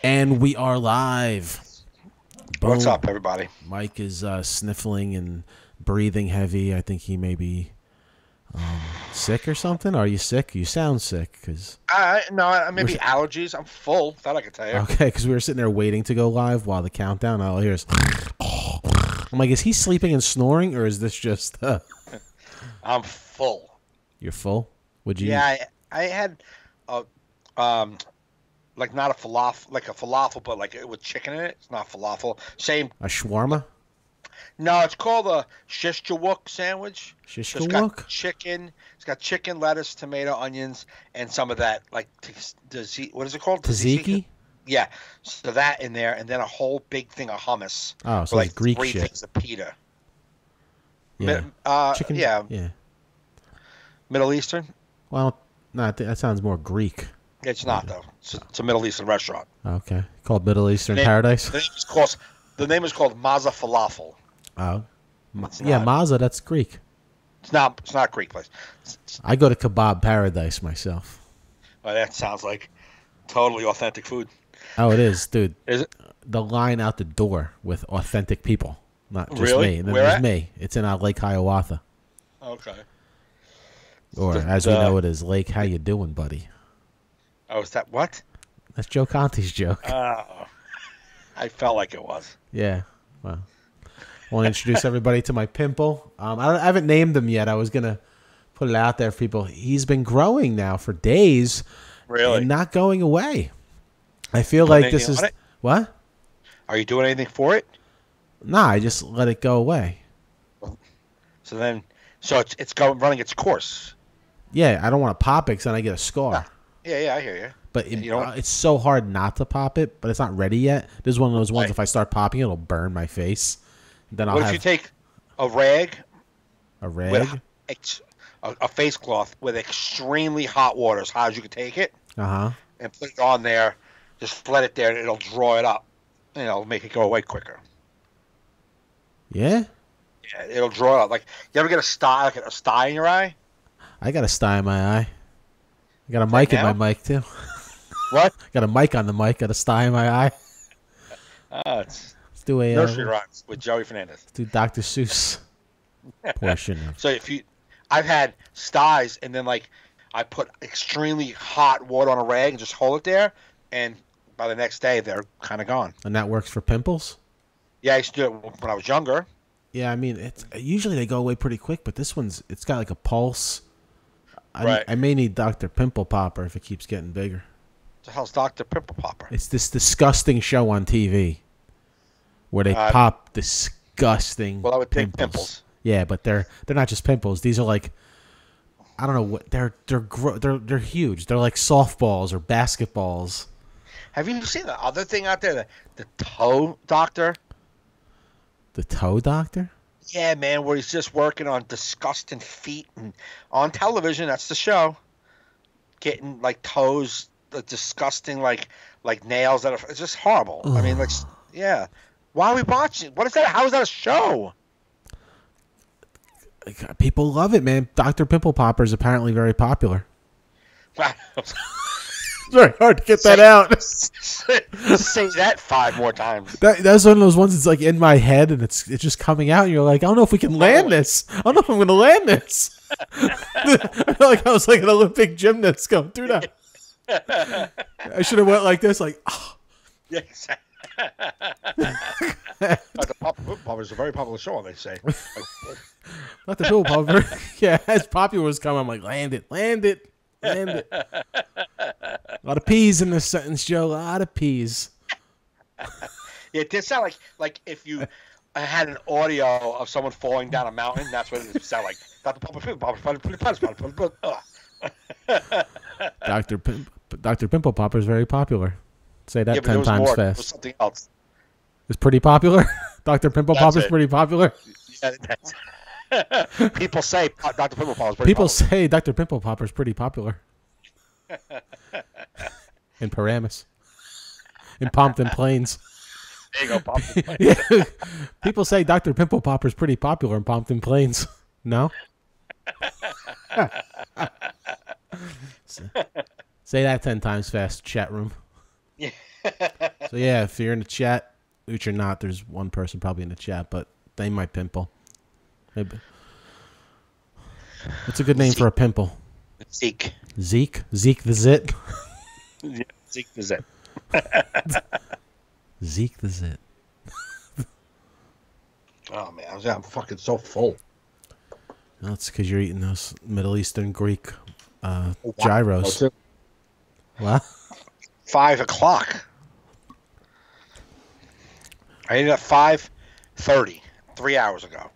And we are live. Boom. What's up, everybody? Mike is sniffling and breathing heavy. I think he may be sick or something. Are you sick? You sound sick. No, maybe allergies. I'm full. That I can tell you. Okay, because we were sitting there waiting to go live while the countdown. All I hear is... I'm like, is he sleeping and snoring, or is this just... I'm full. You're full? Would you? Yeah, I had... like not a falafel, like a falafel, but like with chicken in it. It's not falafel. Same. A shawarma? No, it's called a shish kebab sandwich. Shish So it's got chicken. It's got chicken, lettuce, tomato, onions, and some of that like what is it called? Tzatziki? Yeah. So that in there, and then a whole big thing of hummus. Oh, so like it's Greek three shit. things of pita. Yeah. Chicken. Yeah. Yeah. Middle Eastern. Well, no, that sounds more Greek. It's not though. It's a Middle Eastern restaurant. Okay, called Middle Eastern Paradise. The name is called Maza Falafel. Oh, yeah, Maza. That's Greek. It's not Greek place. I go to Kebab Paradise myself. Well, that sounds like totally authentic food. Oh, it is, dude. Is it? The line out the door with authentic people, not just really? me. And then Where there's at? me. It's in Lake Hiawatha, Okay. or as we know it is Lake. How you doing, buddy? Oh, is that what? That's Joe Conti's joke. I felt like it was. Yeah. Well, I want to introduce everybody to my pimple. I haven't named him yet. I was gonna put it out there for people. He's been growing now for days, Really? and not going away. I feel like this is what? Are you doing anything for it? Nah, I just let it go away. So it's running its course. Yeah, I don't want to pop it because then I get a scar. Yeah, I hear you. But it's so hard not to pop it, but it's not ready yet. This is one of those ones, if I start popping it, it'll burn my face. Then What if you take a rag? A rag? With a face cloth with extremely hot water, as hot as you can take it, and put it on there, just let it there, and it'll draw it up. And it'll make it go away quicker. Yeah? Yeah, it'll draw it up. Like, you ever get a sty in your eye? I got a sty in my eye. I got a mic in my mic, too. What? Got a mic on the mic, got a sty in my eye. Let's do a nursery rhymes with Joey Fernandes. Let's do Dr. Seuss portion. So I've had styes, and then like I put extremely hot water on a rag and just hold it there, and by the next day they're kind of gone. And that works for pimples? Yeah, I used to do it when I was younger. Yeah, I mean, usually they go away pretty quick, but this it's got like a pulse. I may need Dr. Pimple Popper if it keeps getting bigger. What the hell's Dr. Pimple Popper? It's this disgusting show on TV where they pop disgusting pimples. Yeah, but they're not just pimples. These are like, I don't know what they're huge. They're like softballs or basketballs. Have you seen the other thing out there, the toe doctor? The toe doctor? Yeah, man, where he's just working on disgusting feet, and on television, that's the show. Getting like toes, the disgusting like nails that are, it's just horrible. I mean, like, yeah. Why are we watching? What is that? How is that a show? People love it, man. Dr. Pimple Popper is apparently very popular. It's very hard to get that out. Say that 5 more times. That's one of those ones that's like in my head and it's just coming out and you're like, I don't know if we can land this. I don't know if I'm going to land this. I feel like I was like an Olympic gymnast going through that. I should have went like this, like, oh. Yeah, exactly. The Popper is a very popular show, they say. Not the Pimple Popper. Yeah, as popular was coming, I'm like, land it. A lot of peas in this sentence, Joe. A lot of peas. It did sound like if you had an audio of someone falling down a mountain. That's what it would sound like. Dr. Pimple Popper is very popular. Say that 10 times fast. It was something else. It's pretty popular. Dr. Pimple Popper is pretty popular. Yeah, people say Dr. Pimple Popper is pretty popular. People say Dr. Pimple Popper is pretty popular. In Paramus. In Pompton Plains. There you go, Pompton Plains. Yeah. People say Dr. Pimple Popper is pretty popular in Pompton Plains. No? Say that 10 times fast, chat room. Yeah. So yeah, if you're in the chat, which you're not, there's one person probably in the chat, but they might pimple. Maybe. What's a good name for a pimple? Zeke. Zeke? Zeke the Zit? Yeah, Zeke the Zit. Zeke the Zit. Oh, man. I'm fucking so full. That's because you're eating those Middle Eastern Greek gyros. What? 5 o'clock. I ate it at 5:30, 3 hours ago.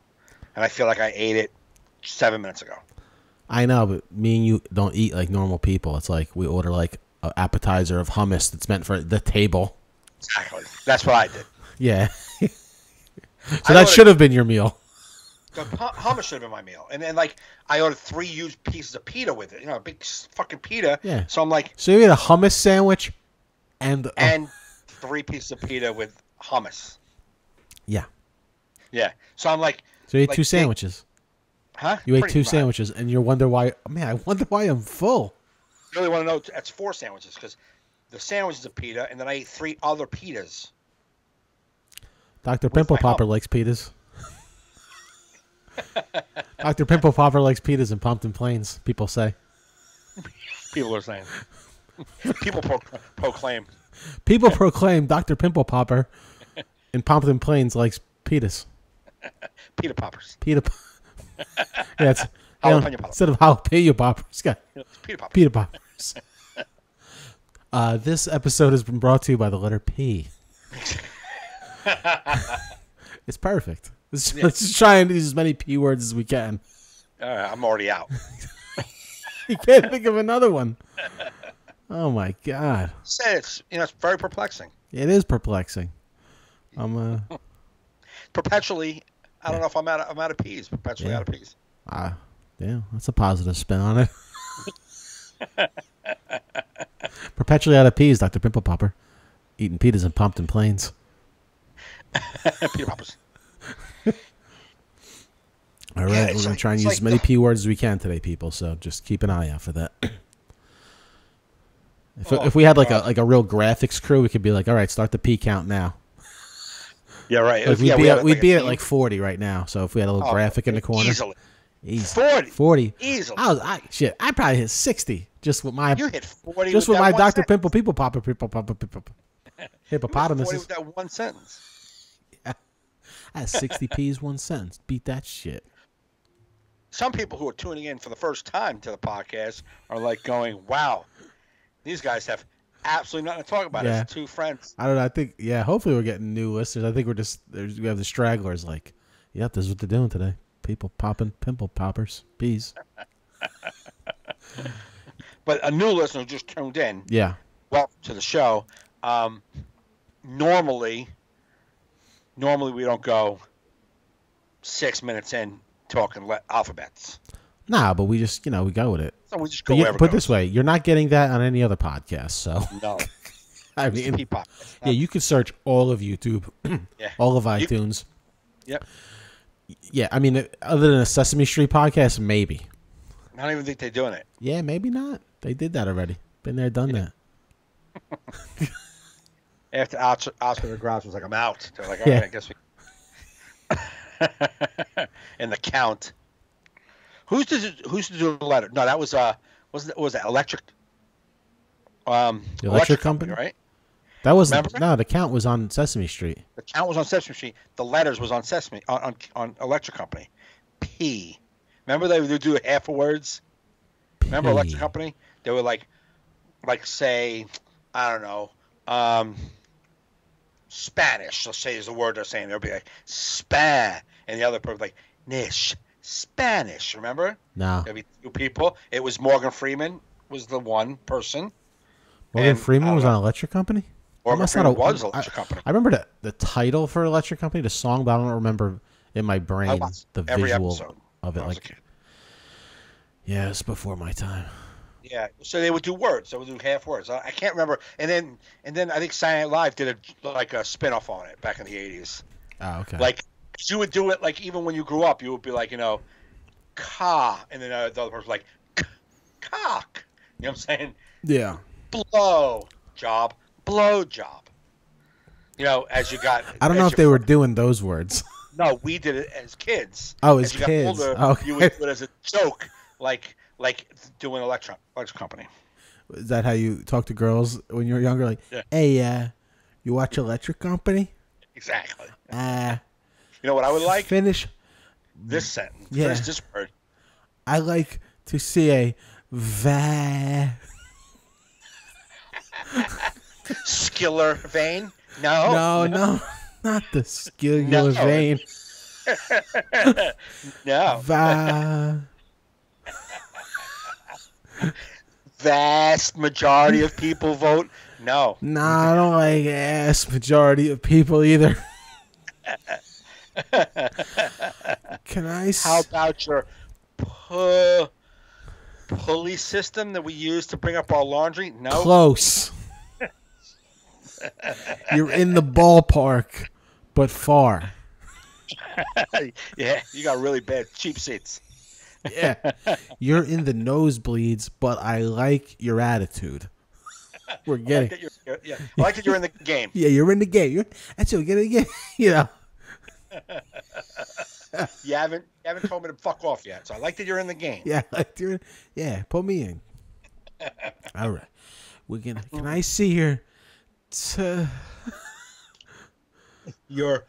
And I feel like I ate it 7 minutes ago. I know, but me and you don't eat like normal people. It's like we order like an appetizer of hummus that's meant for the table. Exactly. That's what I did. Yeah. So that should have been your meal. The hummus should have been my meal. And then, like, I ordered 3 huge pieces of pita with it. You know, a big fucking pita. Yeah. So I'm like... So you ate a hummus sandwich and 3 pieces of pita with hummus. Yeah. Yeah. So I'm like... So you ate 2 sandwiches. Huh? You ate Pretty 2 much. sandwiches, and you wonder why... Man, I wonder why I'm full. You really want to know? That's 4 sandwiches, because the sandwich is a pita, and then I ate 3 other pitas. Dr. Pimple Popper likes pitas. Dr. Pimple Popper likes pitas in Pompton Plains, people say. People are saying. People proclaim. People proclaim Dr. Pimple Popper in Pompton Plains likes pitas. Pita poppers. Pita. Yeah, it's, Jalapeno poppers. instead of jalapeno poppers, it's got Pita poppers. pita poppers. This episode has been brought to you by the letter P. It's perfect. Let's just try and use as many P words as we can. I'm already out. You can't think of another one. Oh my god! It's it's very perplexing. It is perplexing. Perpetually, I don't know if I'm out of peas. Perpetually out of peas. Yeah, that's a positive spin on it. Perpetually out of peas, Dr. Pimple Popper. Eating pitas in Pompton Plains. Pita poppers. All right, we're going to try and use as many P words as we can today, people, so just keep an eye out for that. If we had like a real graphics crew, we could be like, all right, start the P count now. Yeah, right. Like we'd be at like 40 right now, so if we had a little graphic in the corner. Easily. 40. Easily. I probably hit 60 just with my... You hit 40 just with my Dr. sentence. Pimple People Popper hippopotamus. 40 with that one sentence. Yeah. That's 60 P's 1 sentence. Beat that shit. Some people who are tuning in for the first time to the podcast are like going, wow, these guys have absolutely nothing to talk about. Yeah. It's 2 friends. I don't know. I think, hopefully we're getting new listeners. I think we have the stragglers like, yep, this is what they're doing today. People popping pimple poppers, peas. But a new listener who just tuned in, Yeah. welcome to the show. Normally we don't go 6 minutes in talking alphabets. Nah, but we just, we go with it. So we just go But wherever put it it this goes. way, you're not getting that on any other podcast, so. No. I mean, P-pop. yeah, you could search all of YouTube, Yeah. all of iTunes. Yep. Yeah, I mean, other than a Sesame Street podcast, maybe. I don't even think they're doing it. Yeah, maybe not. They did that already. Been there, done that. After Oscar the Grouch was like, I'm out. They're like, all Yeah. right, I guess we... And the count. Who's to do the letter? No, that was was that Electric? The Electric Company, right? That was Remember? no. The count was on Sesame Street. The count was on Sesame Street. The letters was on Sesame on Electric Company. P. Remember they would do half of words. Remember P. Electric Company? They were like say, I don't know, Spanish. Let's say is the word they're saying. They'll be like spa, and the other person like nish Spanish. Remember? No. There'd be 2 people. It was Morgan Freeman was the one person. Morgan And, Freeman I was don't on know. Electric Company. Morgan Almost Freeman not was Electric Company. I remember the title for Electric Company, the song, but I don't remember in my brain the every visual episode of it. when I was a Like, kid. yeah, it's before my time. Yeah, so they would do words. They would do half words. I can't remember. And then I think Saturday Night Live did a spin-off on it back in the 80s. Oh, okay. Like you would do it like even when you grew up, you would be like, ka, and then the other person was like cock. You know what I'm saying? yeah. Blow job. You know, as you got. I don't know if they were doing those words. No, we did it as kids. Oh, as you kids. Got older, okay. You would do it as a joke, like doing electric company. Is that how you talk to girls when you were younger? Like, Yeah. Hey, you watch Electric Company? Exactly. You know what I would like? Finish this sentence. Yeah. Finish this word. I like to see a skiller vein. No, not the skiller vein. No. Vast majority of people vote no. Nah, I don't like vast majority of people either. Can I? How about your pulley system that we use to bring up our laundry? No. Close. You're in the ballpark, but far. Yeah, you got really bad cheap seats. Yeah, you're in the nosebleeds, but I like your attitude. We're getting. I like that you're in the game. Yeah, you're in the game. That's what we're getting. You know. You haven't told me to fuck off yet, so I like that you're in the game. Yeah, put me in. All right, we're gonna. Can I see your? Your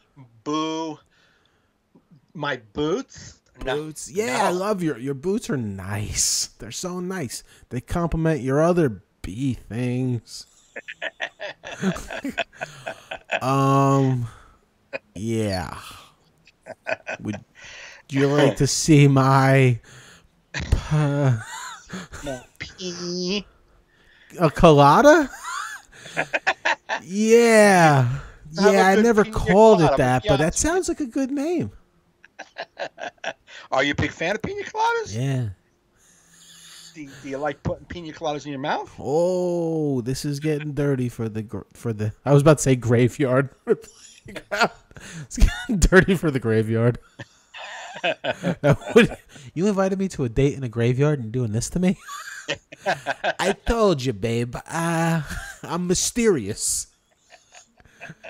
my boots. Boots, yeah, no. I love your boots are nice. They're so nice. They complement your other bee things. Yeah. Would you like to see my pee? A colada? Yeah. Yeah, I never called it that, but that sounds like a good name. Are you a big fan of pina coladas? Yeah. Do you like putting pina coladas in your mouth? Oh, this is getting dirty for the. I was about to say graveyard. It's getting dirty for the graveyard. You invited me to a date in a graveyard and doing this to me? I told you, babe. I'm mysterious.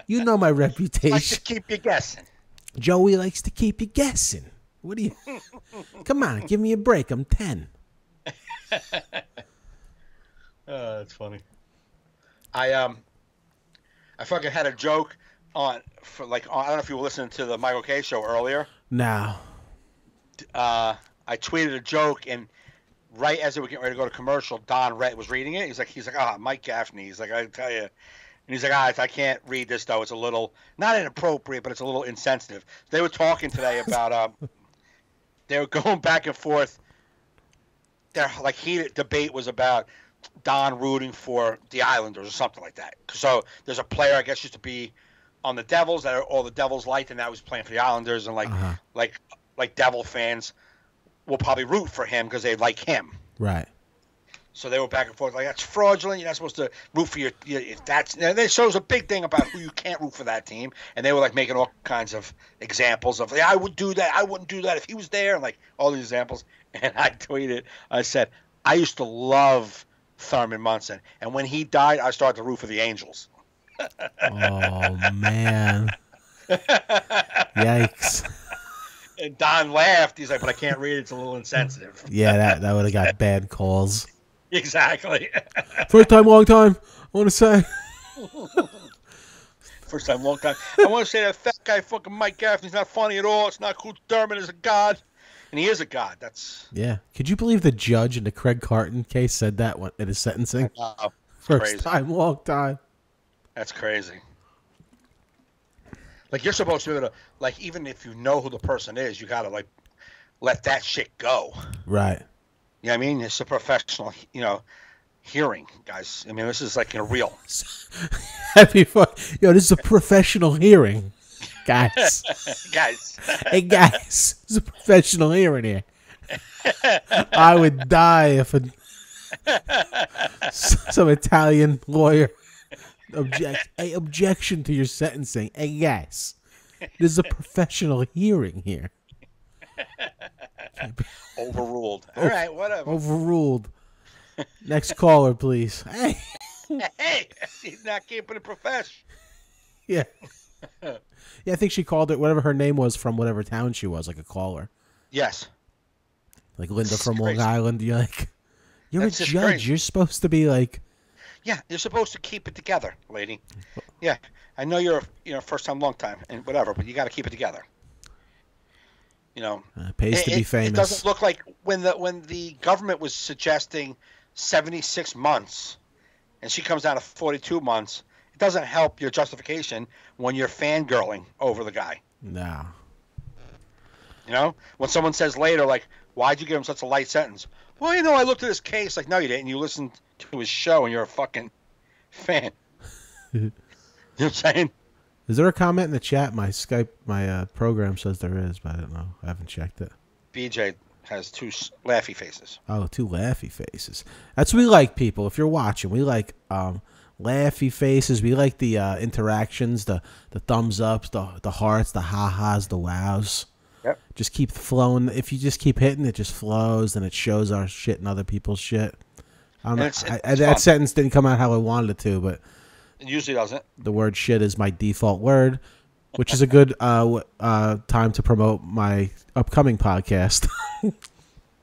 You know my reputation. Like to keep you guessing. Joey likes to keep you guessing. What do you? Come on, give me a break. I'm 10. That's funny. I fucking had a joke I don't know if you were listening to the Michael K show earlier. No. I tweeted a joke, and right as they were getting ready to go to commercial, Don was reading it. He's like, Mike Gaffney. He's like, I tell you. And he's like, I can't read this, though. It's a little, not inappropriate, but it's a little insensitive. They were talking today about, they were going back and forth. Their heated debate was about Don rooting for the Islanders or something like that. So there's a player, I guess, used to be on the Devils that all the Devils liked, and now he's playing for the Islanders, and like Devil fans will probably root for him because they like him. Right. So they were back and forth like, that's fraudulent. You're not supposed to root for if that's. And it shows a big thing about who you can't root for that team. And they were like making all kinds of examples of, I would do that. I wouldn't do that if he was there. And like all these examples. And I tweeted, I said, I used to love Thurman Munson. And when he died, I started to root for the Angels. Oh, man. Yikes. And Don laughed. He's like, but I can't read it. It's a little insensitive. Yeah, that would have got bad calls. Exactly. First time, long time, I want to say. First time, long time. I want to say that fat guy fucking Mike Gaffney's not funny at all. It's not cool. Thurman is a god. And he is a god. That's. Yeah. Could you believe the judge in the Craig Carton case said that in his sentencing? First crazy. Time, long time. That's crazy. Like, you're supposed to be able to, like, even if you know who the person is, you got to, like, let that shit go. Right. You know what I mean? It's a professional, hearing, guys. I mean, this is, like, real. Happy fuck. Yo, this is a professional hearing, guys. Guys. Hey, guys. This is a professional hearing here. I would die if some Italian lawyer objection to your sentencing. Hey, guys. This is a professional hearing here. Overruled. All right, whatever. Overruled. Next caller, please. Hey. Hey, he's not keeping it professional. Yeah. Yeah, I think she called it whatever her name was from whatever town she was, like a caller. Yes. Like Linda from crazy. Long Island. You're like, you're That's a just judge. crazy. You're supposed to be like... Yeah, you're supposed to keep it together, lady. Yeah, I know you're first time, long time, and whatever, but you got to keep it together. It pays to be famous. It doesn't look like when the government was suggesting 76 months, and she comes down to 42 months. It doesn't help your justification when you're fangirling over the guy. No. When someone says later, like, why'd you give him such a light sentence? Well, I looked at his case. Like, no, you didn't. You listened to his show, and you're a fucking fan. You know what I'm saying? Is there a comment in the chat? My program says there is, but I don't know. I haven't checked it. BJ has two laughy faces. Oh, two laughy faces. That's what we like, people. If you're watching, we like laughy faces. We like the interactions, the thumbs ups, the hearts, the ha-has, the wows. Yep. Just keep flowing. If you just keep hitting, it just flows, and it shows our shit and other people's shit. I don't know. That sentence didn't come out how I wanted it to, but it usually doesn't. The word shit is my default word, which is a good time to promote my upcoming podcast.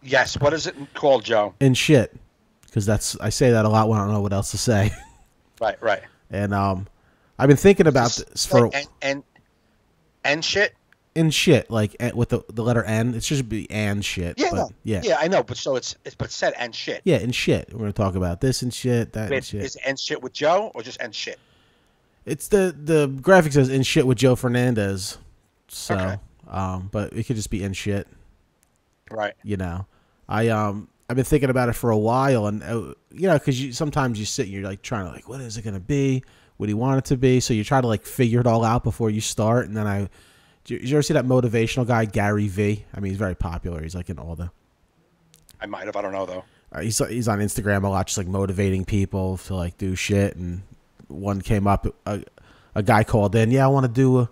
Yes. What is it called, Joe? In shit, because I say that a lot when I don't know what else to say. Right. And I've been thinking about this for and shit. In shit, like with the letter N, it should be and shit. Yeah, but, yeah, I know, but so it's said and shit. Yeah, and shit. We're gonna talk about this and shit, that and shit. Is and shit with Joe or just and shit? It's the graphic says in shit with Joe Fernandes. So, okay. But it could just be in shit. Right. I've been thinking about it for a while, and because sometimes you sit and you're like trying to like, what is it gonna be? What do you want it to be? So you try to like figure it all out before you start, and then Did you ever see that motivational guy, Gary V? I mean, he's very popular. He's like in all the... I might have. I don't know, though. He's on Instagram a lot, just like motivating people to like do shit. And one came up, a guy called in. Yeah, I want to do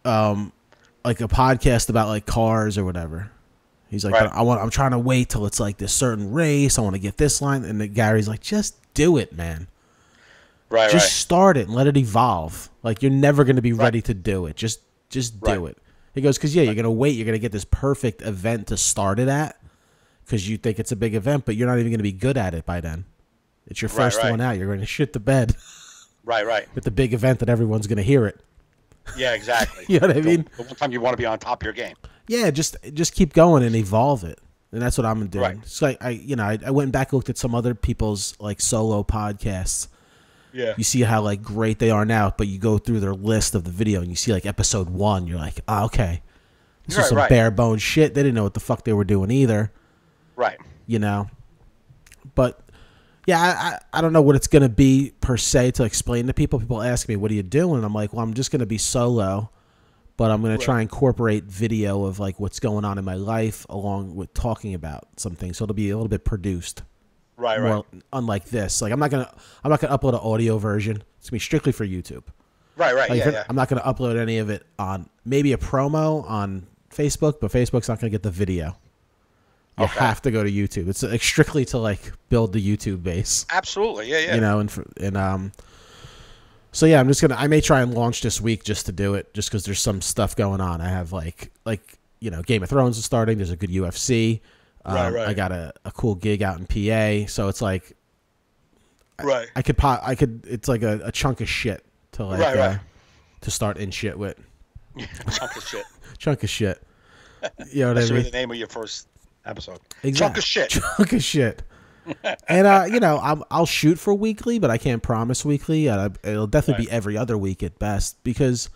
like a podcast about like cars or whatever. He's like, right. I'm trying to wait till it's like this certain race. I want to get this line. And Gary's like, just do it, man. Right. Just start it and let it evolve. Like you're never going to be ready to do it. Just do it. He goes, because, you're going to wait. You're going to get this perfect event to start it at because you think it's a big event, but you're not even going to be good at it by then. It's your first one out. You're going to shit the bed. Right. With the big event that everyone's going to hear it. Yeah, exactly. You know what I mean? The one time you want to be on top of your game. Yeah, just keep going and evolve it. And that's what I'm doing. Right. It's like, I went back and looked at some other people's like solo podcasts. Yeah. You see how like great they are now, but you go through their list of the video and you see like episode 1, you're like, oh, okay. This is some bare bones shit. They didn't know what the fuck they were doing either. Right. But yeah, I don't know what it's going to be per se to explain to people. People ask me, what are you doing? And I'm like, well, I'm just going to be solo, but I'm going to try and incorporate video of like what's going on in my life along with talking about some things. So it'll be a little bit produced. Right. Unlike this, like I'm not gonna upload an audio version. It's gonna be strictly for YouTube. Right. Like, Yeah. I'm not gonna upload any of it on maybe a promo on Facebook, but Facebook's not gonna get the video. You have to go to YouTube. It's like strictly to like build the YouTube base. Absolutely, yeah. So yeah, I may try and launch this week just to do it, just because there's some stuff going on. I have like Game of Thrones is starting. There's a good UFC. Right. I got a cool gig out in PA, so it's like, I could. It's like a chunk of shit to like to start in shit with. Chunk of shit. Chunk of shit. You know what I mean? That should be the name of your first episode. Exactly. Chunk of shit. Chunk of shit. And I'll shoot for weekly, but I can't promise weekly. It'll definitely be every other week at best, because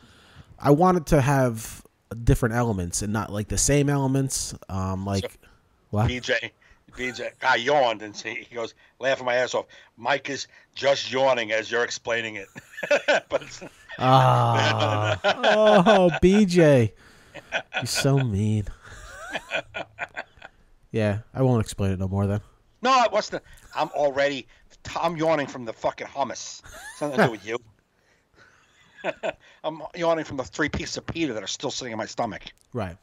I want it to have different elements and not like the same elements. What? BJ, I yawned and he goes, laughing my ass off. Mike is just yawning as you're explaining it. But BJ, you're so mean. Yeah, I won't explain it no more then. No, I'm yawning from the fucking hummus. It's nothing to do with you. I'm yawning from the 3 pieces of pita that are still sitting in my stomach. Right.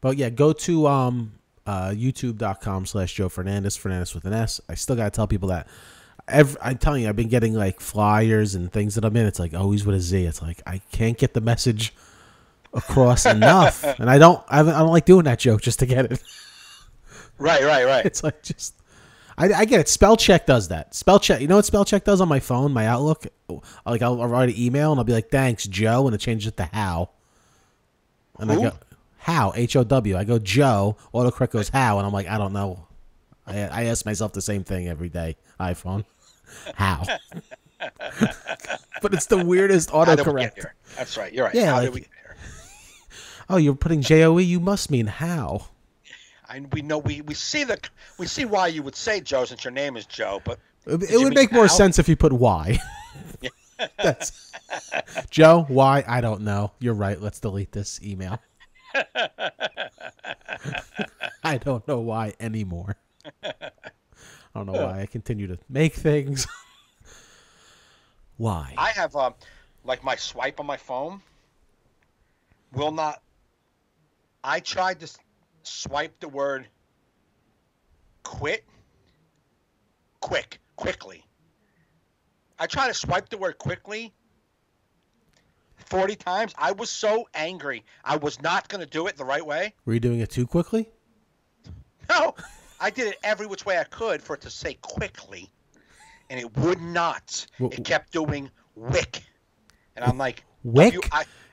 But yeah, go to youtube.com/Joe Fernandes with an S. I still got to tell people that I'm telling you, I've been getting like flyers and things that I'm in. It's like always with a Z. It's like I can't get the message across enough, and I don't like doing that joke just to get it. Right. It's like just I get it. Spell check does that. Spell check. You know what spell check does on my phone, my Outlook? Like I'll write an email and I'll be like, "Thanks, Joe," and it changes it to how. And I go how HOW. I go Joe. Autocorrect goes how, and I'm like, I don't know. I ask myself the same thing every day. iPhone, how? But it's the weirdest autocorrect. That's right. You're right. Yeah, how like, did we get here? Oh, you're putting JOE. You must mean how. We know we see why you would say Joe since your name is Joe, but it would make more sense if you put Y. That's Joe. Why? I don't know. You're right. Let's delete this email. I don't know why anymore. I don't know why I continue to make things. Why? I have like my swipe on my phone will not. I tried to swipe the word quickly. I tried to swipe the word quickly 40 times. I was so angry. I was not going to do it the right way. Were you doing it too quickly? No. I did it every which way I could for it to say quickly, and it would not. It kept doing wick. And I'm like, wick?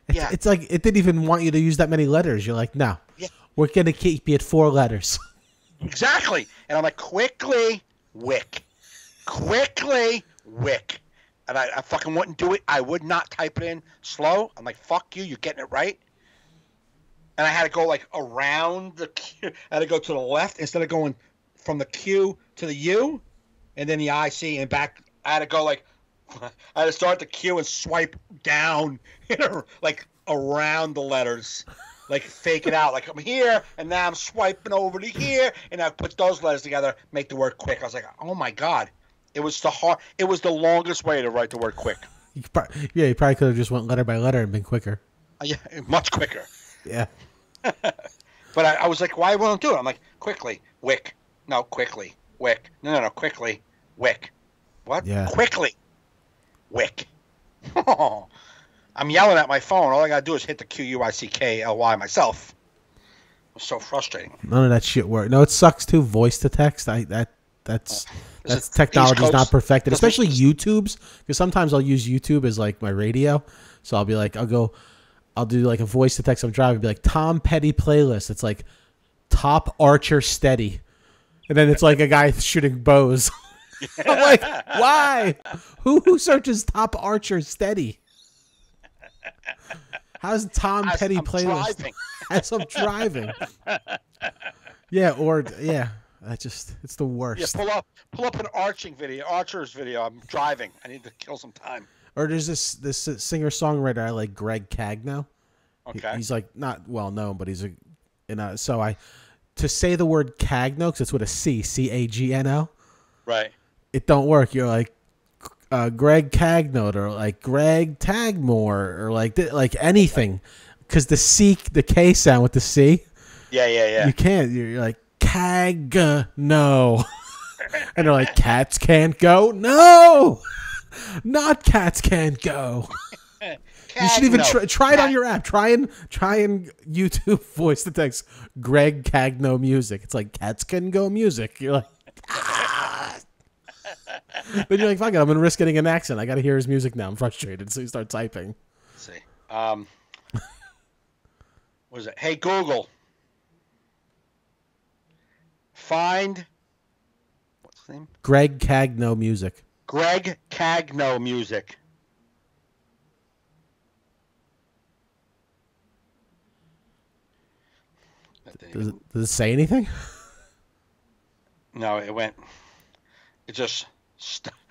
It's like it didn't even want you to use that many letters. You're like, no, we're going to keep you at 4 letters. Exactly. And I'm like, quickly, wick. Quickly, wick. And I fucking wouldn't do it. I would not type it in slow. I'm like, fuck you. You're getting it right. And I had to go like around the Q. I had to go to the left instead of going from the Q to the U and then the IC and back. I had to go like, I had to start the Q and swipe down, like around the letters, like fake it out. Like I'm here and now I'm swiping over to here and I put those letters together, make the word quick. I was like, oh my God. It was the longest way to write the word quick. You probably could have just went letter by letter and been quicker. Yeah, much quicker. Yeah. But I was like, why won't do it? I'm like, quickly, wick. No, quickly, wick. No, quickly, wick. What? Yeah. Quickly, wick. I'm yelling at my phone. All I got to do is hit the QUICKLY myself. It was so frustrating. None of that shit worked. No, it sucks too. Voice to text. That's technology's not perfected, especially YouTube's. Because sometimes I'll use YouTube as like my radio. So I'll be like, I'll do like a voice to text. I'm driving, be like Tom Petty playlist. It's like Top Archer Steady, and then it's like a guy shooting bows. I'm like, why? Who searches Top Archer Steady? How's Tom Petty playlist? As I'm driving. It's the worst. Yeah, pull up an Archer's video. I'm driving. I need to kill some time. Or there's this singer-songwriter I like, Greg Cagno. Okay. He's like not well known, but he's to say the word Cagno, because it's with a C, Cagno. Right. It don't work. You're like Greg Cagno or like Greg Tagmore or like anything, because the K sound with the C. Yeah. You can't. You're like Cagno, and they're like cats can't go. No. Not cats can't go. You should even try it on your app. Try and YouTube voice to text Greg Cagno music. It's like cats can go music. You're like, ah. Then you're like, fuck it, I'm gonna risk getting an accent. I gotta hear his music now. I'm frustrated, so you start typing. Let's see. What is it? Hey Google, find what's his name? Greg Cagno music. Greg Cagno music. Does it say anything? No, it just.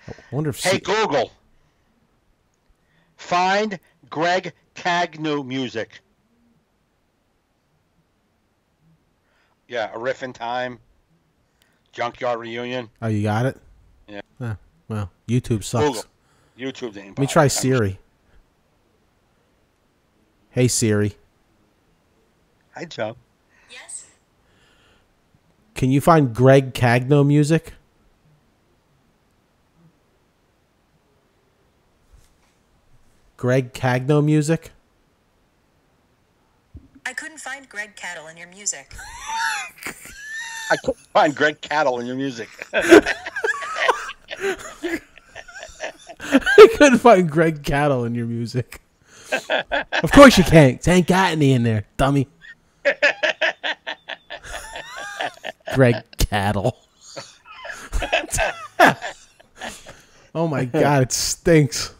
I wonder if. Hey Google, find Greg Cagno music. Yeah, A Riff in Time, Junkyard Reunion. Oh, you got it? Yeah. Well, YouTube sucks. Google. YouTube didn't. Let me try Siri. Hey Siri. Hi Joe. Yes. Can you find Greg Cagno music? Greg Cagno music. I couldn't find Greg Cattle in your music. I couldn't find Greg Cattle in your music. I couldn't find Greg Cattle in your music. Of course you can't. There ain't got any in there, dummy. Greg Cattle. Oh my God, it stinks.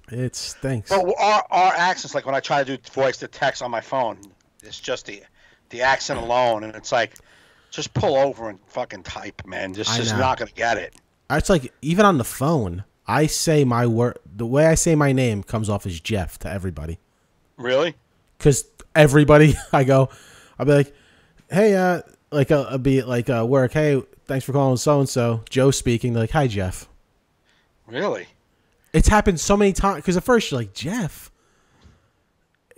It stinks. But our accents, like when I try to do voice to text on my phone, it's just the accent alone, and it's like, just pull over and fucking type, man. Just not gonna get it. It's like even on the phone, I say my word. The way I say my name comes off as Jeff to everybody. Really? Because everybody, I'll be like, hey, like I'll be like work. Hey, thanks for calling so and so. Joe speaking. They're like, hi, Jeff. Really? It's happened so many times. Because at first you're like, Jeff.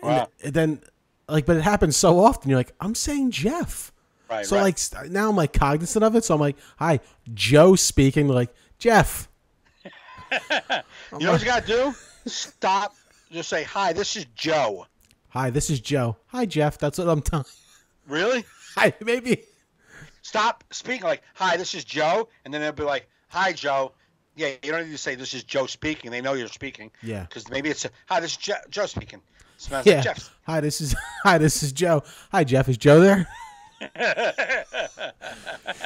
Wow. And then, like, but it happens so often. You're like, I'm saying Jeff. Right. So like now I'm like cognizant of it. So I'm like, hi, Joe speaking. They're like, Jeff. You know what you gotta do? Stop. Just say, hi, this is Joe. Hi, this is Joe. Hi, Jeff. That's what I'm telling. Really? Hi, maybe. Stop speaking like, hi, this is Joe, and then they'll be like, hi, Joe. Yeah, you don't need to say this is Joe speaking. They know you're speaking. Yeah. Because maybe it's hi, this is Joe speaking. Smells Yeah. like Jeff. Hi, this is Joe. Hi, Jeff. Is Joe there?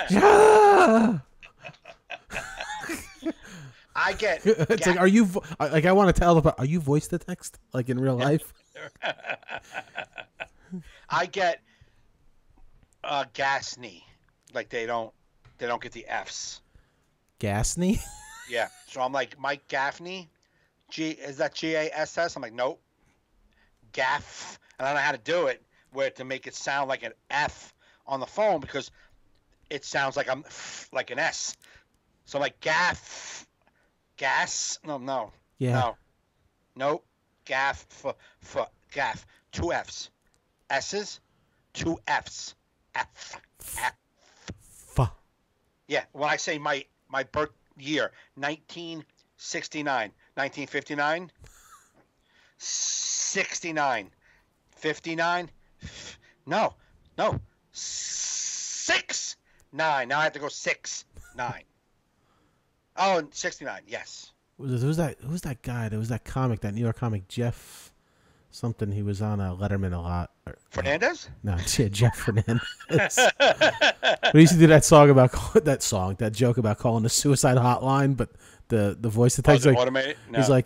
Yeah. I get. It's like, are you like? I want to tell about. Are you voice to text like in real life? I get Gasney. Like they don't get the F's. Gasney. Yeah. So I'm like Mike Gaffney. Is that Gass? I'm like nope. Gaff. And I don't know how to do it where to make it sound like an F on the phone because it sounds like I'm like an S. So I'm like gaff. Gas? No. Yeah. No. Nope. Gaff. Gaff. 2 F's. S's. 2 F's. F. Yeah. When I say my birth year, 1969. 1959. 69. 59. No. 6. 9. Now I have to go 6. 9. Oh, 69. Yes. Who's that guy? There was that comic, that New York comic, Jeff something. He was on Letterman a lot. Fernandes? No, yeah, Jeff Fernandes. But he used to do that joke about calling the suicide hotline, but the voice to text, like, automated? No. He's like,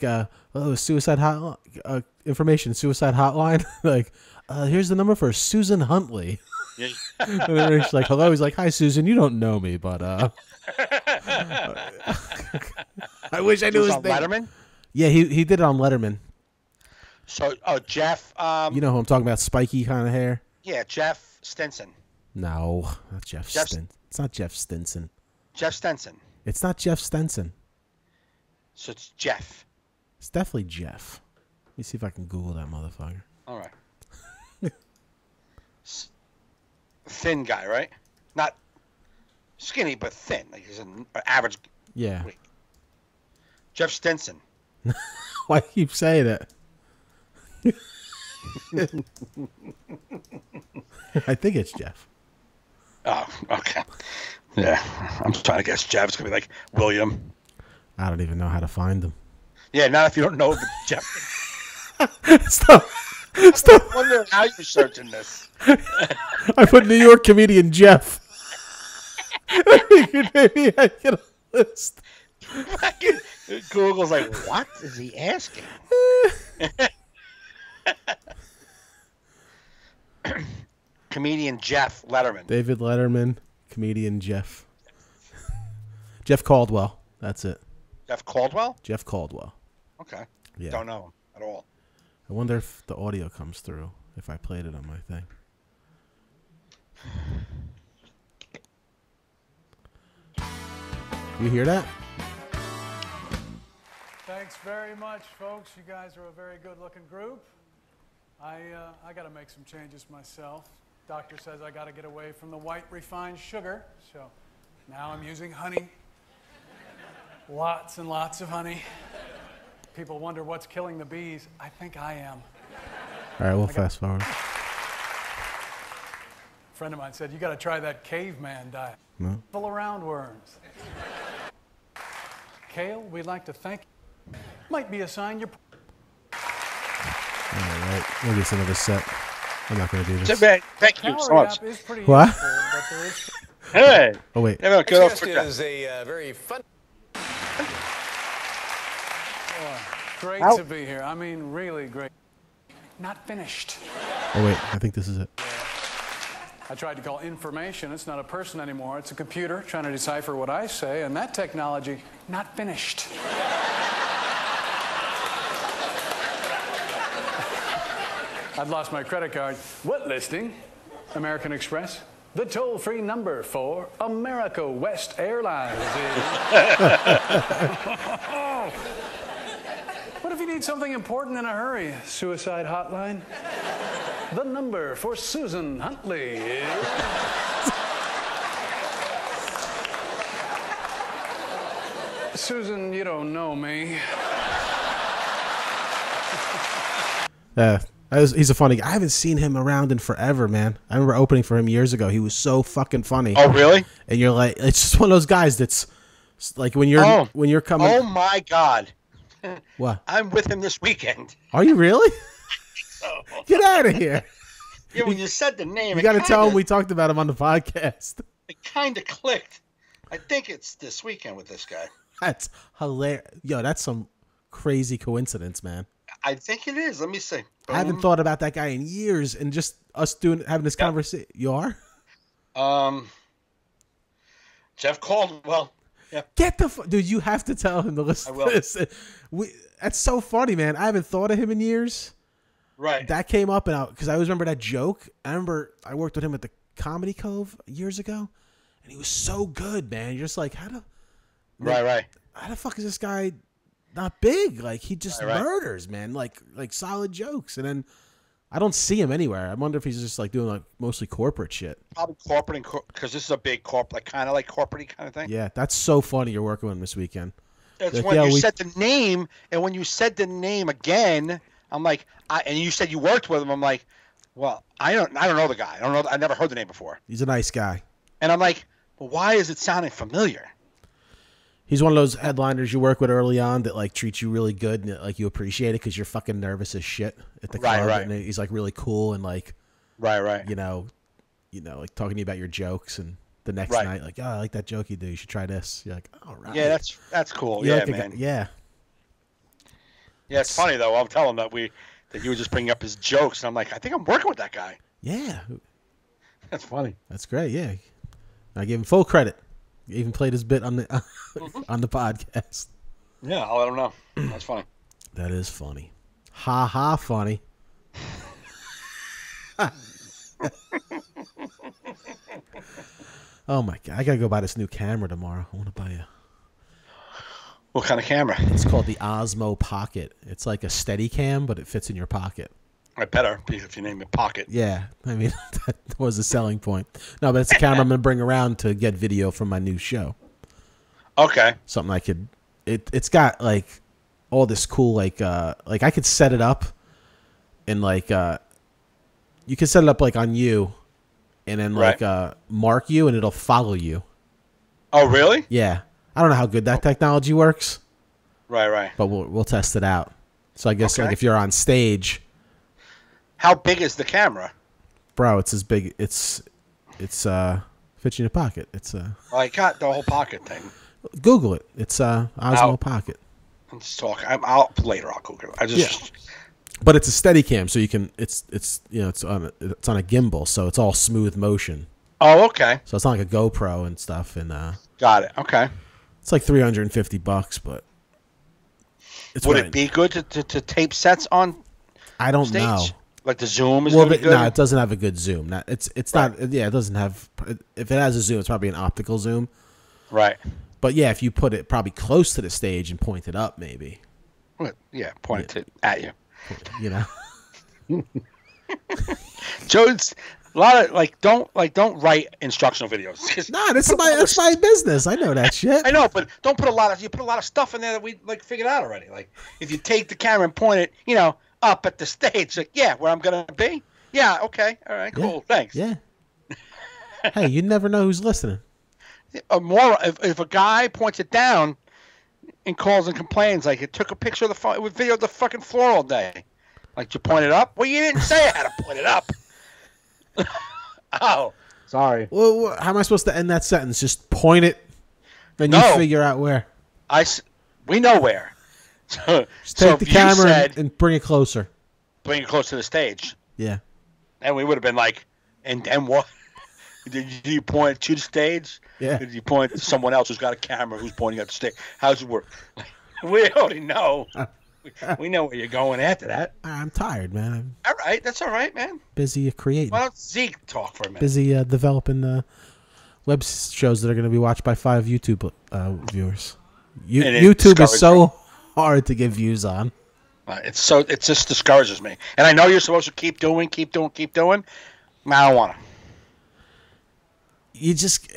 suicide hotline, information, suicide hotline. Like, here's the number for Susan Huntley. Yeah. And then she's like, hello. He's like, hi, Susan. You don't know me, but I wish I knew his name. Letterman? Yeah, he did it on Letterman. So, Jeff. You know who I'm talking about? Spiky kind of hair. Yeah, Jeff Stinson. No, not Jeff Stinson. It's not Jeff Stinson. Jeff Stenson. It's not Jeff Stenson. So it's Jeff. It's definitely Jeff. Let me see if I can Google that motherfucker. All right. Thin guy, right? Not skinny, but thin. Like he's an average. Yeah. Wait. Jeff Stinson. Why do you keep saying it? I think it's Jeff. Oh, okay. Yeah, I'm trying to guess Jeff. It's gonna be like William. I don't even know how to find him. Yeah, not if you don't know Jeff. Stop. I wonder how you're searching this. I put New York comedian Jeff. Maybe I get a list. Google's like, what is he asking? Comedian Jeff Letterman. David Letterman, comedian Jeff. Jeff Caldwell. That's it. Jeff Caldwell? Jeff Caldwell. Okay. Yeah. Don't know him at all. I wonder if the audio comes through if I played it on my thing. You hear that? Thanks very much, folks. You guys are a very good-looking group. I got to make some changes myself. Doctor says I got to get away from the white refined sugar, so now I'm using honey. Lots and lots of honey. People wonder what's killing the bees. I think I am. All right, we'll fast forward. A friend of mine said, you got to try that caveman diet. No. Full of roundworms. Kale, we'd like to thank you. Might be a sign you're... All right, maybe it's another set. I'm not going to do this. Thank you so much. Is pretty What? useful, but there is... Hey. Oh, wait. Never go off for is a very fun. Great to be here. I mean, really great. Not finished. Oh, wait. I think this is it. I tried to call information. It's not a person anymore. It's a computer trying to decipher what I say, and that technology, not finished. I'd lost my credit card. What listing? American Express. The toll-free number for America West Airlines is... What if you need something important in a hurry? Suicide hotline? The number for Susan Huntley is... Susan, you don't know me. He's a funny guy. I haven't seen him around in forever, man. I remember opening for him years ago. He was so fucking funny. Oh, really? And you're like, it's just one of those guys that's like when you're coming. Oh my God! What? I'm with him this weekend. Are you really? Get out of here! Yeah, when you said the name, You got to tell him we talked about him on the podcast. It kind of clicked. I think it's this weekend with this guy. That's hilarious. Yo, that's some crazy coincidence, man. I think it is. Let me see. I haven't thought about that guy in years, and just us having this conversation. You are? Jeff Caldwell. Yeah. Get the dude. You have to tell him to listen to this. That's so funny, man. I haven't thought of him in years. Right. That came up, and because I always remember that joke. I remember I worked with him at the Comedy Cove years ago, and he was so good, man. You're just like, how the fuck is this guy not big? Like, he just murders, man. Like solid jokes, and then I don't see him anywhere. I wonder if he's just like doing like mostly corporate shit. Probably corporate, because this is a big like kind of like corporate kind of thing. Yeah, that's so funny. You're working with him this weekend. It's like, when you said the name, and when you said the name again, I'm like, and you said you worked with him. I'm like, well, I don't know the guy. I never heard the name before. He's a nice guy. And I'm like, well, why is it sounding familiar? He's one of those headliners you work with early on that like treats you really good and like you appreciate it because you're fucking nervous as shit at the club. Right. And he's like really cool and like, right. You know, like talking to you about your jokes, and the next night, like, oh, I like that joke you do. You should try this. You're like, all right. Yeah, that's cool. You're Yeah, like man. Yeah. Yeah, it's funny though. I'll tell him that you were just bringing up his jokes, and I'm like, I think I'm working with that guy. Yeah. That's funny. That's great. Yeah. I give him full credit. He even played his bit on the on the podcast. Yeah, I'll let him know. That's funny. That is funny. Ha ha, funny. Oh my god! I gotta go buy this new camera tomorrow. I want to buy What kind of camera? It's called the Osmo Pocket. It's like a steady cam, but it fits in your pocket. I better, if you name it Pocket. Yeah, I mean that was a selling point. No, but it's a camera I'm gonna bring around to get video from my new show. Okay. Something I could. It's got like all this cool like I could set it up, and like you can set it up like on you, and then like mark you, and it'll follow you. Oh really? Yeah, I don't know how good that technology works. Right. But we'll test it out. So I guess like if you're on stage. How big is the camera? Bro, it's as big. It's fits in your pocket. It's I got the whole pocket thing. Google it. It's Osmo Pocket. Let's talk. I'll Google it. I just. Yeah. But it's a steady cam, so you can. It's on a gimbal, so it's all smooth motion. Oh, okay. So it's not like a GoPro and stuff. And got it. Okay. It's like $350, but would it be good to tape sets on? I don't stage? know. Like the zoom is really good? No, it doesn't have a good zoom. It's not. Yeah, it doesn't have. If it has a zoom, it's probably an optical zoom. Right. But yeah, if you put it probably close to the stage and point it up, maybe. Yeah, point it at you. You know. Joe's. A lot of don't write instructional videos. 'Cause Nah, that's my business. I know that shit. I know, but don't put a lot of stuff in there that we figured out already. Like if you take the camera and point it, up at the stage, where I'm gonna be. Yeah, okay, all right, cool, thanks. Yeah. Hey, you never know who's listening. If a guy points it down and calls and complains, like it took a picture of it videoed the fucking floor all day. Like, did you point it up? Well, you didn't say I had to point it up. Oh, sorry. Well, how am I supposed to end that sentence? Just point it, then you figure out where. We know where. Just take the camera and bring it closer. Bring it close to the stage. Yeah. And we would have been like, and what? Did you point to the stage? Yeah. Did you point to someone else who's got a camera who's pointing at the stage? How's it work? We already know. We know where you're going after that. I'm tired, man. All right. That's all right, man. Busy creating. Why don't Zeke talk for a minute? Busy developing web shows that are going to be watched by 5 YouTube viewers. YouTube is so hard to get views on. It just discourages me. And I know you're supposed to keep doing. I don't want to. You just,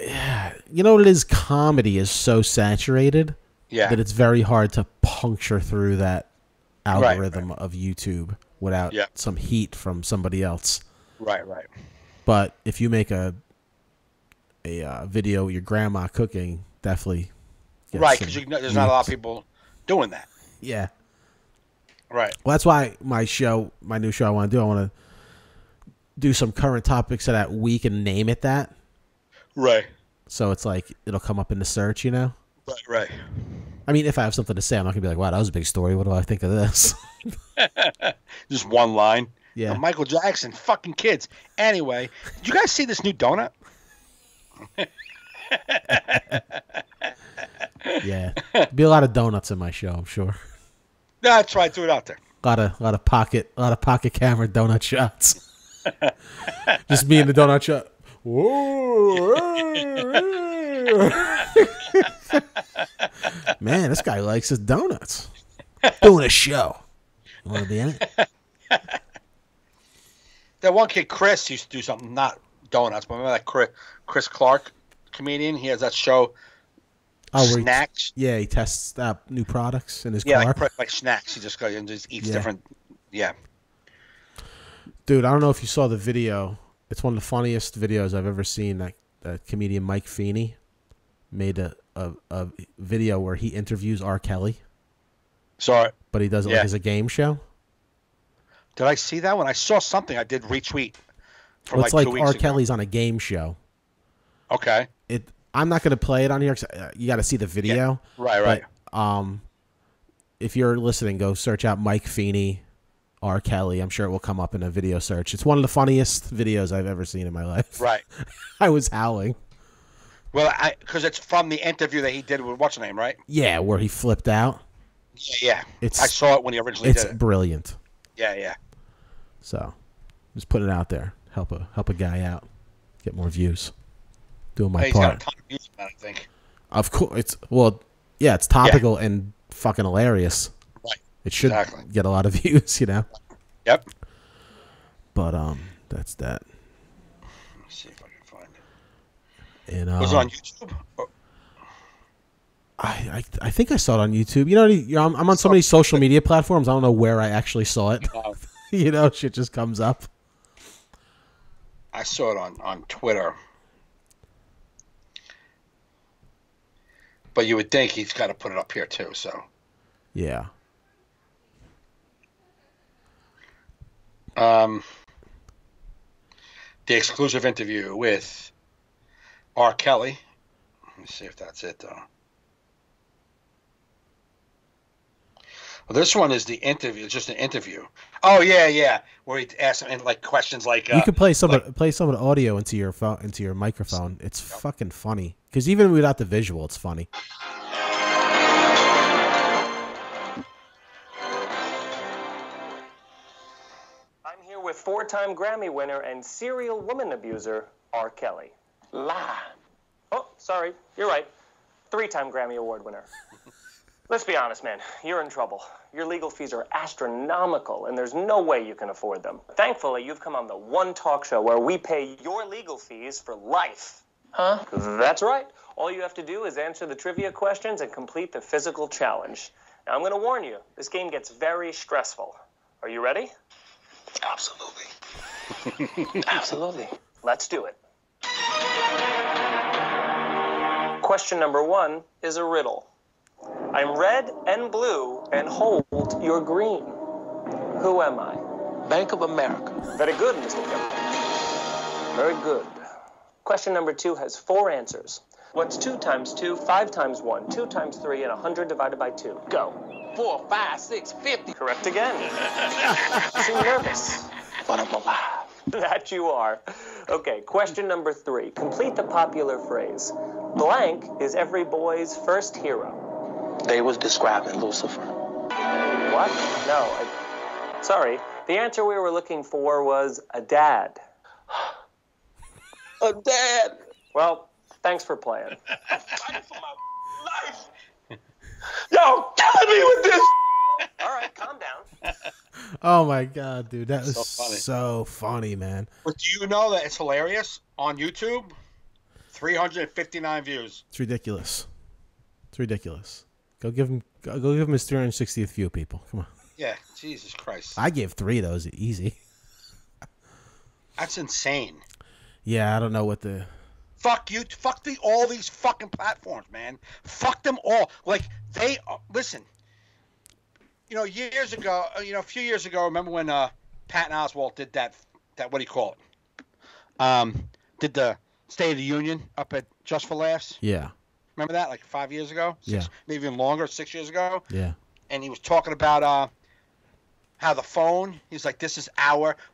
what it is? Comedy is so saturated that it's very hard to puncture through that algorithm of YouTube without some heat from somebody else. Right. But if you make a video with your grandma cooking, definitely right, because there's not a lot of people doing that. Yeah. Right. Well, that's why my new show I want to do, I want to do some current topics of that week and name it that. Right. So it's like it'll come up in the search, Right. I mean, if I have something to say, I'm not going to be like, wow, that was a big story. What do I think of this? Just one line. Yeah. Michael Jackson, fucking kids. Anyway, did you guys see this new donut? Yeah. There'll be a lot of donuts in my show, I'm sure. That's right. Threw it out there. A lot of pocket camera donut shots. Just me in the donut shot. Whoa. Man, this guy likes his donuts. Doing a show. You want to be in it? That one kid, Chris, used to do something, not donuts, but remember that Chris Clark comedian? He has that show, Snacks. He tests out new products in his car. Yeah, like snacks. He just goes and just eats different. Yeah. Dude, I don't know if you saw the video. It's one of the funniest videos I've ever seen. That comedian Mike Feeney made a video where he interviews R. Kelly. Sorry. But he does it like as a game show. Did I see that one? I saw something I did retweet from it's like 2 weeks ago. Kelly's on a game show. Okay. I'm not going to play it on here because you got to see the video. Yeah. Right. But, if you're listening, go search out Mike Feeney, R. Kelly. I'm sure it will come up in a video search. It's one of the funniest videos I've ever seen in my life. Right. I was howling. Well, because it's from the interview that he did with what's her name, right? Yeah, where he flipped out. Yeah. I saw it when he originally did it. It's brilliant. Yeah. So, just put it out there. Help a guy out. Get more views. Doing my part. He's got a ton of views on that, I think. Of course. It's topical and fucking hilarious. Right. It should get a lot of views, Yep. But that's that. Let me see if I can find it. And was it on YouTube? I think I saw it on YouTube. I'm on so many social media platforms. I don't know where I actually saw it. Shit just comes up. I saw it on Twitter. But you would think he's got to put it up here too, so. Yeah. The exclusive interview with R. Kelly. Let me see if that's it, though. Well, this one is the interview. It's just an interview. Oh yeah, where he asks him questions like. You can play some of the audio into your phone, into your microphone. It's fucking funny because even without the visual, it's funny. I'm here with 4-time Grammy winner and serial woman abuser R. Kelly. Oh, sorry, you're right. 3-time Grammy Award winner. Let's be honest, man. You're in trouble. Your legal fees are astronomical, and there's no way you can afford them. Thankfully, you've come on the one talk show where we pay your legal fees for life. Huh? That's right. All you have to do is answer the trivia questions and complete the physical challenge. Now, I'm going to warn you, this game gets very stressful. Are you ready? Absolutely. Absolutely. Let's do it. Question number 1 is a riddle. I'm red and blue and hold your green. Who am I? Bank of America. Very good, Mr. Kemp. Very good. Question number 2 has 4 answers. What's 2 times 2, 5 times 1, 2 times 3, and 100 divided by 2? Go. 4, 5, 6, 50. Correct again. You seem nervous. But I'm alive. That you are. Okay, question number 3. Complete the popular phrase. Blank is every boy's first hero. They was describing Lucifer. What? No. Sorry. The answer we were looking for was a dad. A dad. Well, thanks for playing. I'm fighting for my life. Y'all killing me with this. All right, calm down. Oh my god, dude, that was So funny. so funny, man. But do you know that it's hilarious on YouTube? 359 views. It's ridiculous. It's ridiculous. Go give him his 360th view, people. Come on. Yeah, Jesus Christ. I gave 3 of those easy. That's insane. Yeah, I don't know what the. Fuck you. Fuck all these fucking platforms, man. Fuck them all. Like, they listen. You know, years ago, a few years ago, remember when Patton Oswalt did that what do you call it? Did the State of the Union up at Just for Laughs? Yeah. Remember that? Like 5 years ago? Yeah. Maybe even longer, 6 years ago? Yeah. And he was talking about how the phone, he's like, this is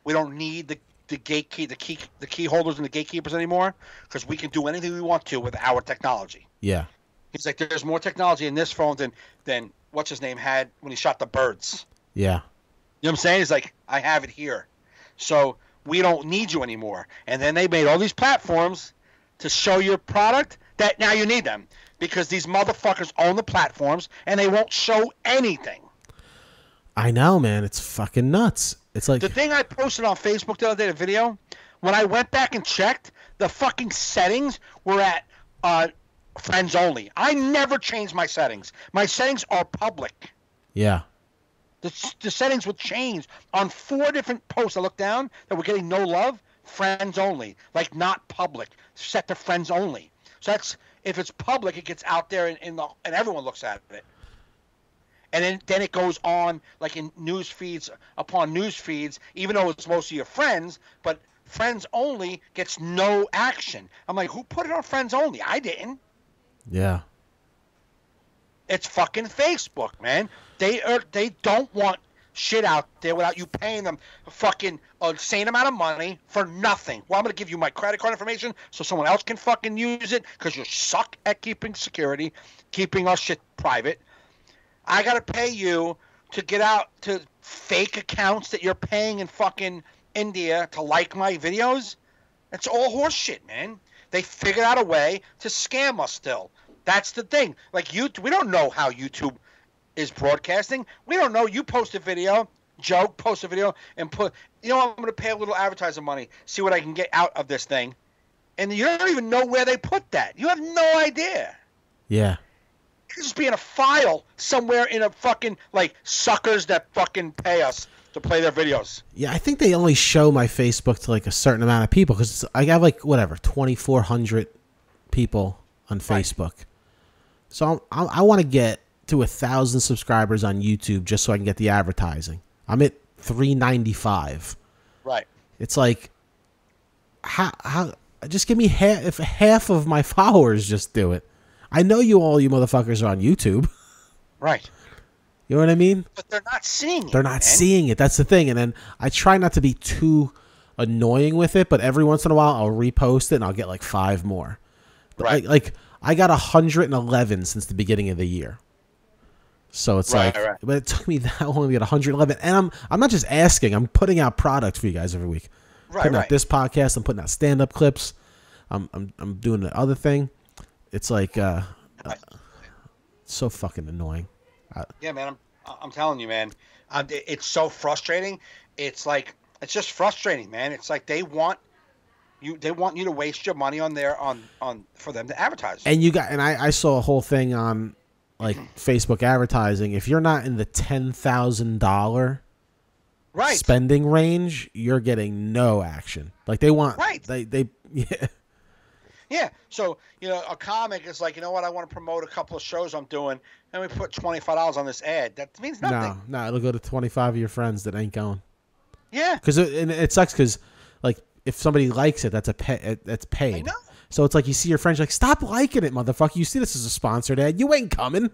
we don't need the key holders and the gatekeepers anymore because we can do anything we want to with our technology. Yeah. He's like, there's more technology in this phone than what's his name had when he shot the birds. Yeah. You know what I'm saying? He's like, I have it here. So we don't need you anymore. And then they made all these platforms to show your product that now you need them because these motherfuckers own the platforms and they won't show anything. I know, man. It's fucking nuts. It's like The thing I posted on Facebook the other day, the video, when I went back and checked, the fucking settings were at friends only. I never changed my settings. My settings are public. yeah. The settings would change on 4 different posts I looked down that were getting no love, friends only, like not public, set to friends only. So that's if it's public, it gets out there and everyone looks at it. And then it goes on like in news feeds upon news feeds, even though it's mostly your friends, but friends only gets no action. I'm like, who put it on friends only? I didn't. Yeah. It's fucking Facebook, man. They don't want shit out there without you paying them a fucking insane amount of money for nothing. Well, I'm going to give you my credit card information so someone else can fucking use it because you suck at keeping security, keeping our shit private. I got to pay you to get out to fake accounts that you're paying in fucking India to like my videos. It's all horse shit, man. They figured out a way to scam us still. That's the thing. Like, we don't know how YouTube is broadcasting. We don't know. You post a video, Joe post a video, and put, I'm going to pay a little advertising money, see what I can get out of this thing. And you don't even know where they put that. You have no idea. Yeah. It could just be in a file somewhere in a fucking, like, suckers that fucking pay us to play their videos. Yeah, I think they only show my Facebook to like a certain amount of people because I have like 2,400 people on Facebook. Right. So I want to get to 1,000 subscribers on YouTube just so I can get the advertising. I'm at 395. Right. It's like, how? Just give me half. If half of my followers just do it, I know you motherfuckers are on YouTube. Right. You know what I mean? But they're not seeing it. They're not seeing it. That's the thing. And then I try not to be too annoying with it, but every once in a while I'll repost it and I'll get like 5 more. Right. Like I got 111 since the beginning of the year. So it's right. But it took me that long to get 111. And I'm not just asking. I'm putting out products for you guys every week. Putting out this podcast. I'm putting out stand-up clips. I'm doing the other thing. It's like so fucking annoying. Yeah, man. I'm telling you, man. It's so frustrating. It's like it's just frustrating, man. It's like they want you to waste your money on their on for them to advertise. And I saw a whole thing on like Facebook advertising. If you're not in the $10,000 right spending range, you're getting no action. Like they want they yeah. Yeah, so a comic is like, you know what? I want to promote a couple of shows I'm doing, and we put $25 on this ad. That means nothing. No, it'll go to 25 of your friends that ain't going. Yeah, because it sucks because like if somebody likes it, that's paid. I know. So it's like you see your friends like, stop liking it, motherfucker. You see this as a sponsored ad. You ain't coming.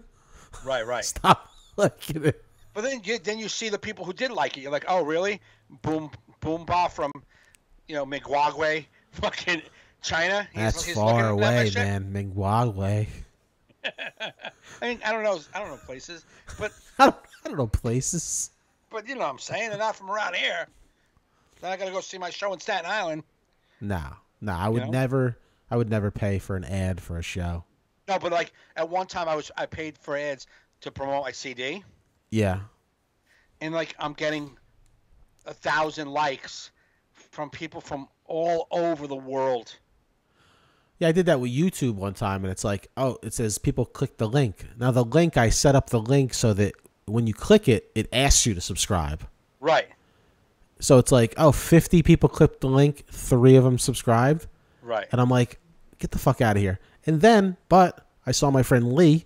Right. Stop liking it. But then you see the people who did like it. You're like, oh really? Boomba from Migwagwe, fucking China. That's far away, man. Migwagwe. I mean, I don't know places, but I don't know places. But you know what I'm saying? They're not from around here. Then I gotta go see my show in Staten Island. No, I would never pay for an ad for a show. No, but like at one time I paid for ads to promote my CD. Yeah. And like I'm getting 1,000 likes from people from all over the world. Yeah, I did that with YouTube one time, and it's like, oh, it says people click the link. Now the link, I set up the link so that when you click it, it asks you to subscribe. Right. So it's like, oh, 50 people clicked the link, 3 of them subscribed. Right. And I'm like, get the fuck out of here. And then, but I saw my friend Lee,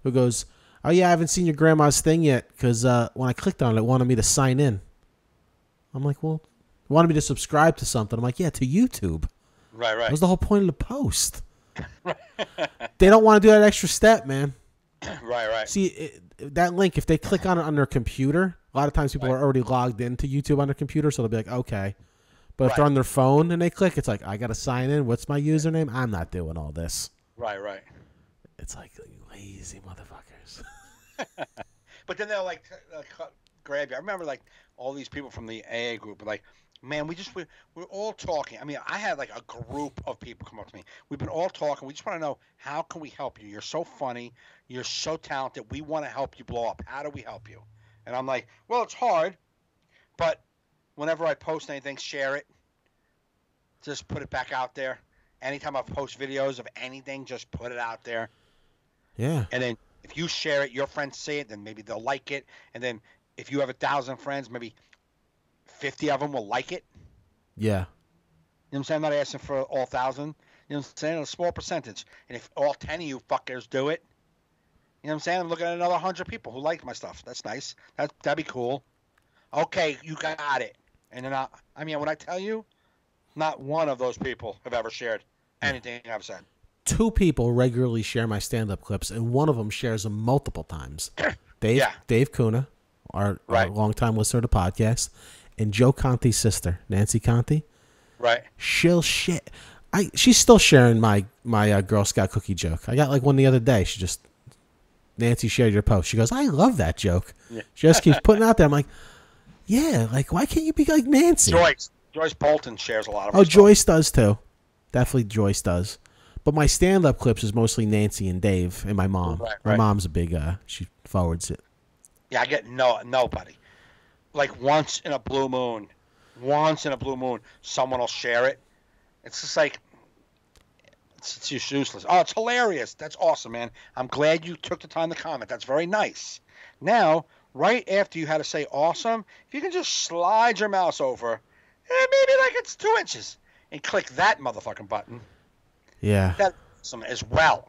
who goes, oh yeah, I haven't seen your grandma's thing yet because when I clicked on it, it wanted me to sign in. I'm like, well, it wanted me to subscribe to something. I'm like, yeah, to YouTube. Right. That was the whole point of the post. They don't want to do that extra step, man. Right. See, that link, if they click on it on their computer, a lot of times people are already logged into YouTube on their computer, so they'll be like, okay. But if they're on their phone and they click, it's like, I got to sign in. What's my username? I'm not doing all this. Right. It's like, lazy motherfuckers. But then they'll grab you. I remember like all these people from the AA group, like, man, we're all talking. I mean, I had like a group of people come up to me. We've been all talking. We just want to know, how can we help you? You're so funny. You're so talented. We want to help you blow up. How do we help you? And I'm like, well, it's hard, but whenever I post anything, share it. Just put it back out there. Anytime I post videos of anything, just put it out there. Yeah. And then if you share it, your friends see it, then maybe they'll like it. And then if you have 1,000 friends, maybe 50 of them will like it. Yeah. You know what I'm saying? I'm not asking for all 1,000. You know what I'm saying? A small percentage. And if all 10 of you fuckers do it, you know what I'm saying? I'm looking at another 100 people who like my stuff. That's nice. That'd be cool. Okay, you got it. And then I mean, when I tell you, not one of those people have ever shared anything I've said. 2 people regularly share my stand-up clips, and one of them shares them multiple times. Dave Kuna, our longtime listener to the podcast, and Joe Conti's sister, Nancy Conti. Right. She's still sharing my Girl Scout cookie joke. I got like one the other day. Nancy shared your post. She goes, I love that joke. Yeah. She just keeps putting it out there. I'm like, yeah, like why can't you be like Nancy? Joyce Bolton shares a lot of. Oh, Joyce does too. Definitely Joyce does. But my stand-up clips is mostly Nancy and Dave and my mom. Right. My mom's a big. She forwards it. Yeah, I get nobody. Like once in a blue moon, someone will share it. It's just like it's just useless. Oh, it's hilarious. That's awesome, man. I'm glad you took the time to comment. That's very nice. Now, right after you had to say awesome, if you can just slide your mouse over, maybe like it's 2 inches, and click that motherfucking button. Yeah. That's awesome as well.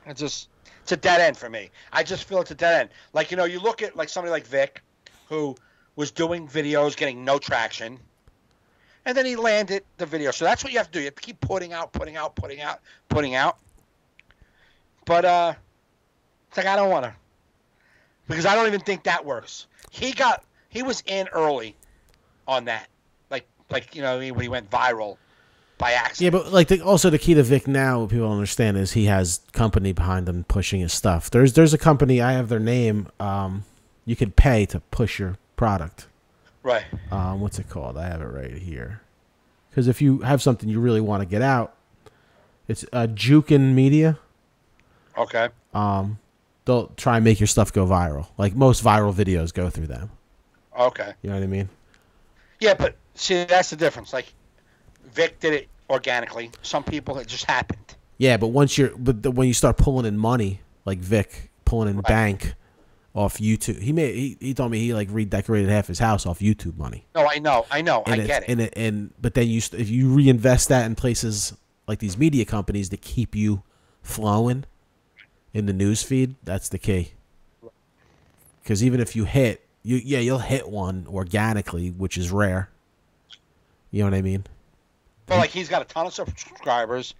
It's a dead end for me. I just feel it's a dead end. Like, you look at like somebody like Vic, who was doing videos, getting no traction, and then he landed the video. So that's what you have to do. You have to keep putting out. But it's like I don't want to, because I don't even think that works. He was in early on that, like when he went viral by accident. Yeah, but like also the key to Vic now, what people don't understand is he has company behind him pushing his stuff. There's a company, I have their name. You could pay to push your product. Right. What's it called? I have it right here. Because if you have something you really want to get out, it's Jukin Media. Okay. they'll try and make your stuff go viral. Like most viral videos go through them. Okay. You know what I mean? Yeah, but see, that's the difference. Like, Vic did it organically. Some people, it just happened. Yeah, but when you start pulling in money, like Vic pulling in bank off YouTube, he told me he like redecorated half his house off YouTube money. No, I know, I get it. But then if you reinvest that in places like these media companies that keep you flowing in the news feed, that's the key. Because even if you hit, you'll hit one organically, which is rare. You know what I mean? Well, like he's got a ton of subscribers.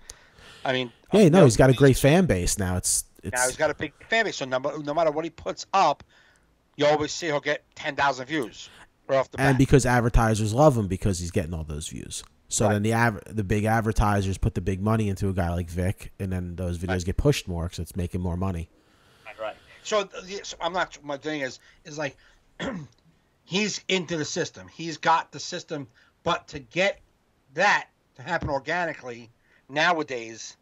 I mean, yeah, no, he's got a great fan base now. Now he's got a big fan base, so no matter what he puts up, you always see he'll get 10,000 views right off the bat. And because advertisers love him because he's getting all those views. So then the big advertisers put the big money into a guy like Vic, and then those videos get pushed more because it's making more money. Right. So I'm not. My thing is like he's into the system. He's got the system, but to get that to happen organically nowadays,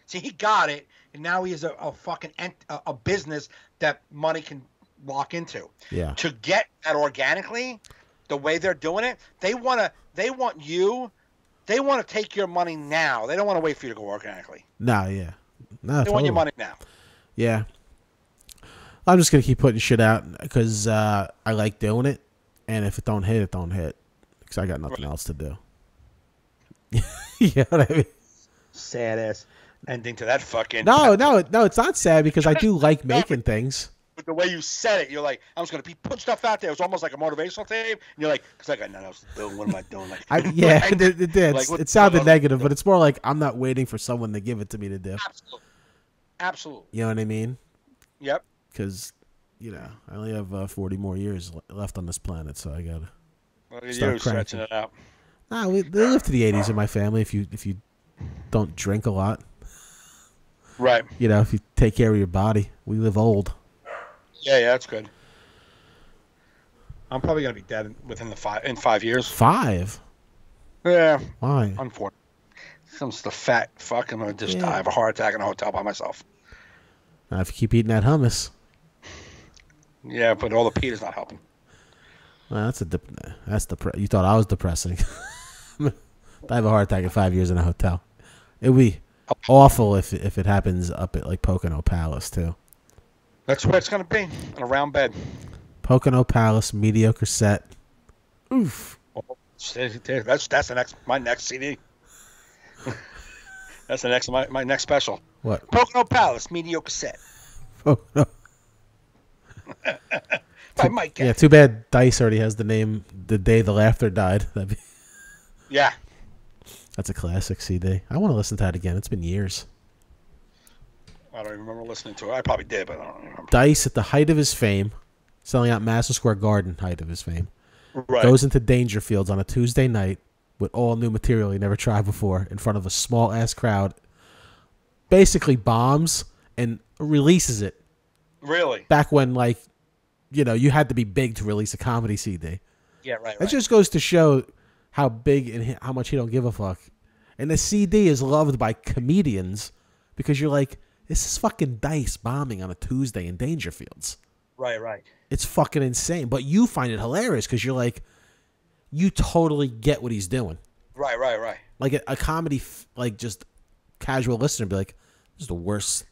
see, he got it, and now he has a fucking a business that money can walk into. Yeah. To get that organically, the way they're doing it, they want you. They want to take your money now. They don't want to wait for you to go organically. No, yeah. No, they want your money now. Yeah. I'm just going to keep putting shit out because I like doing it. And if it don't hit, it don't hit. Because I got nothing else to do. You know what I mean? Sad ass ending to that fucking... No, it's not sad because I do like making things. But the way you said it, you're like, I'm just going to put stuff out there. It was almost like a motivational tape. And you're like, because I got nothing else to do. What am I doing? Like, it did. Like, it sounded negative, but it's more like I'm not waiting for someone to give it to me to do. Absolutely. You know what I mean? Yep. Because, I only have 40 more years left on this planet, so I got to start stretching it out. Nah, they live to the 80s in my family if you don't drink a lot. Right. If you take care of your body. We live old. Yeah, that's good. I'm probably gonna be dead in 5 years. 5? Yeah. Why? Unfortunately, I'm just a fat fuck. I'm gonna just die of a heart attack in a hotel by myself. Now, if you keep eating that hummus. Yeah, but all the Peter's not helping. Well, you thought I was depressing. I have a heart attack in 5 years in a hotel. It would be awful if it happens up at like Pocono Palace too. That's where it's gonna be, in a round bed. Pocono Palace, mediocre set. Oof. That's my next CD. That's my next special. What? Pocono Palace, mediocre set. Pocono. By Mike. Yeah, too bad Dice already has the name The Day the Laughter Died. Yeah. That's a classic CD. I want to listen to that again. It's been years. I don't even remember listening to it. I probably did, but I don't remember. Dice, at the height of his fame, selling out Madison Square Garden, height of his fame, right, goes into Dangerfields on a Tuesday night with all new material he never tried before in front of a small-ass crowd, basically bombs and releases it. Really? Back when, you had to be big to release a comedy CD. Yeah, right. It just goes to show how big and how much he don't give a fuck. And the CD is loved by comedians because you're like, this is fucking Dice bombing on a Tuesday in Dangerfields. Right. It's fucking insane. But you find it hilarious because you're like, you totally get what he's doing. Right. Like a comedy, just casual listener be like, this is the worst.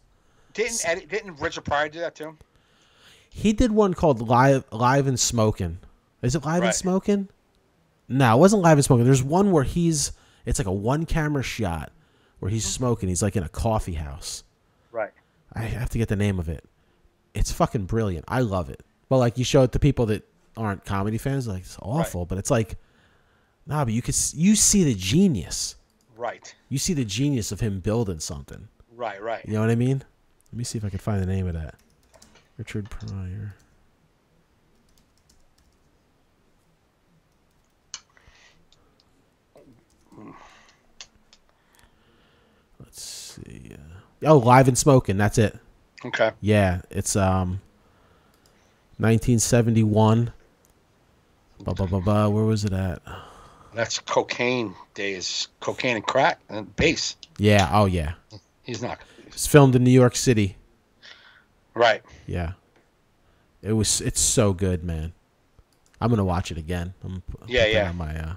Didn't Richard Pryor do that too? He did one called Live and Smoking. Is it Live and Smoking? No, it wasn't Live and Smoking. There's one where it's like a one-camera shot where he's smoking. He's like in a coffee house. Right. I have to get the name of it. It's fucking brilliant. I love it. But you show it to people that aren't comedy fans, like it's awful. Right. But it's like, nah, but you see the genius. Right. You see the genius of him building something. Right. You know what I mean? Let me see if I can find the name of that. Richard Pryor. Let's see. Live and Smoking. That's it. Okay. Yeah, it's 1971. Where was it at? That's cocaine days. Cocaine and crack and bass. Yeah. Oh, yeah. He's not. It's filmed in New York City. Right. Yeah. It's so good, man. I'm gonna watch it again. I'm put that on my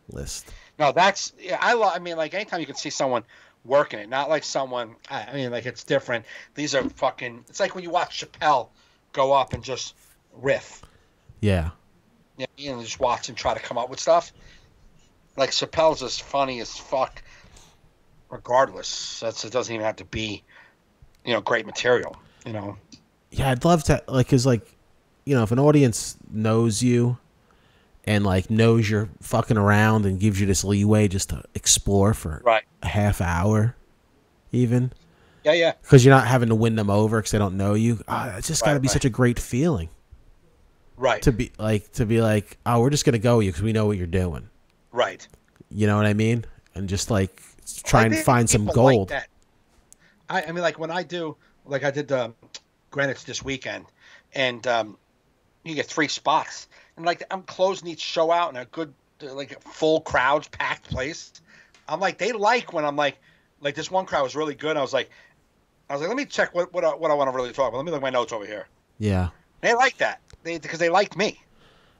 list. No, that's I mean, like anytime you can see someone working it, not like someone. I mean, like it's different. These are fucking. It's like when you watch Chappelle go up and just riff. Yeah. Yeah, you know, just watch and try to come up with stuff. Like Chappelle's as funny as fuck. Regardless, it doesn't even have to be, great material. Yeah, I'd love to cause if an audience knows you and knows you're fucking around and gives you this leeway just to explore for a half hour even. Yeah. Because you're not having to win them over because they don't know you. It's just got to be such a great feeling. Right. To be like, oh, we're just going to go with you because we know what you're doing. Right. You know what I mean? And just try and find some gold. Like that. I mean, like when I do, like I did Greenwich this weekend, and you get 3 spots. And I'm closing each show out in a good, full crowds, packed place. I'm like, they like when I'm like this one crowd was really good. I was like, let me check what I want to really talk about. Let me look at my notes over here. Yeah. They like that because they liked me.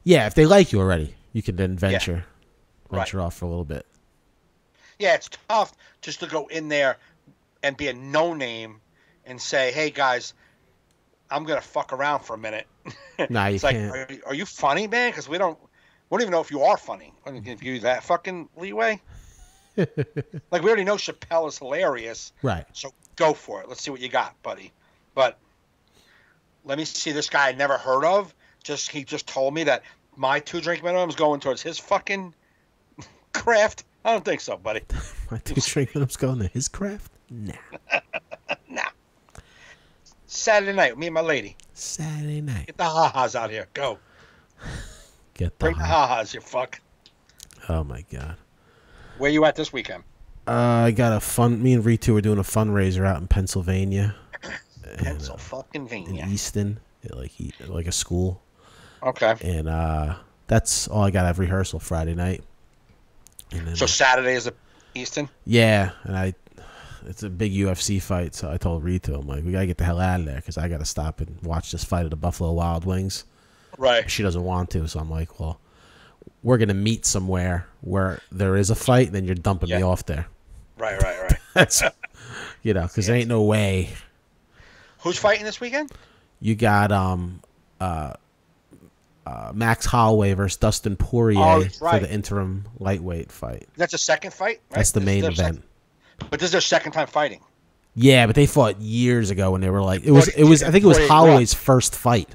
Yeah, if they like you already, you can then venture off for a little bit. Yeah, it's tough just to go in there and be a no name and say, hey guys, I'm gonna fuck around for a minute. Nah, you can't. Are you funny, man? Because we don't even know if you are funny. I can give you that fucking leeway. We already know Chappelle is hilarious. Right. So go for it. Let's see what you got, buddy. But let me see this guy I never heard of. He just told me that my 2-drink minimum is going towards his fucking craft. I don't think so, buddy. My 2-drink minimum's going to his craft? Nah. Nah. Saturday night, me and my lady. Saturday night. Get the ha-has out here. Go. Bring the ha-has, you fuck. Oh, my God. Where you at this weekend? I got me and Ritu are doing a fundraiser out in Pennsylvania. Pennsylvania. In Easton, at like a school. Okay. And that's all I got. I have rehearsal Friday night. And then, so Saturday is Easton? Yeah, and it's a big UFC fight, so I told Ritu, I'm like, we gotta get the hell out of there because I gotta stop and watch this fight at the Buffalo Wild Wings. Right. She doesn't want to, so I'm like, well, we're gonna meet somewhere where there is a fight, and then you're dumping me off there. Right. That's because there ain't no way. Who's fighting this weekend? You got Max Holloway versus Dustin Poirier for the interim lightweight fight. That's a second fight, right? That's the main event. But this is their second time fighting. Yeah, but they fought years ago when they were like it was I think it was Holloway's first fight.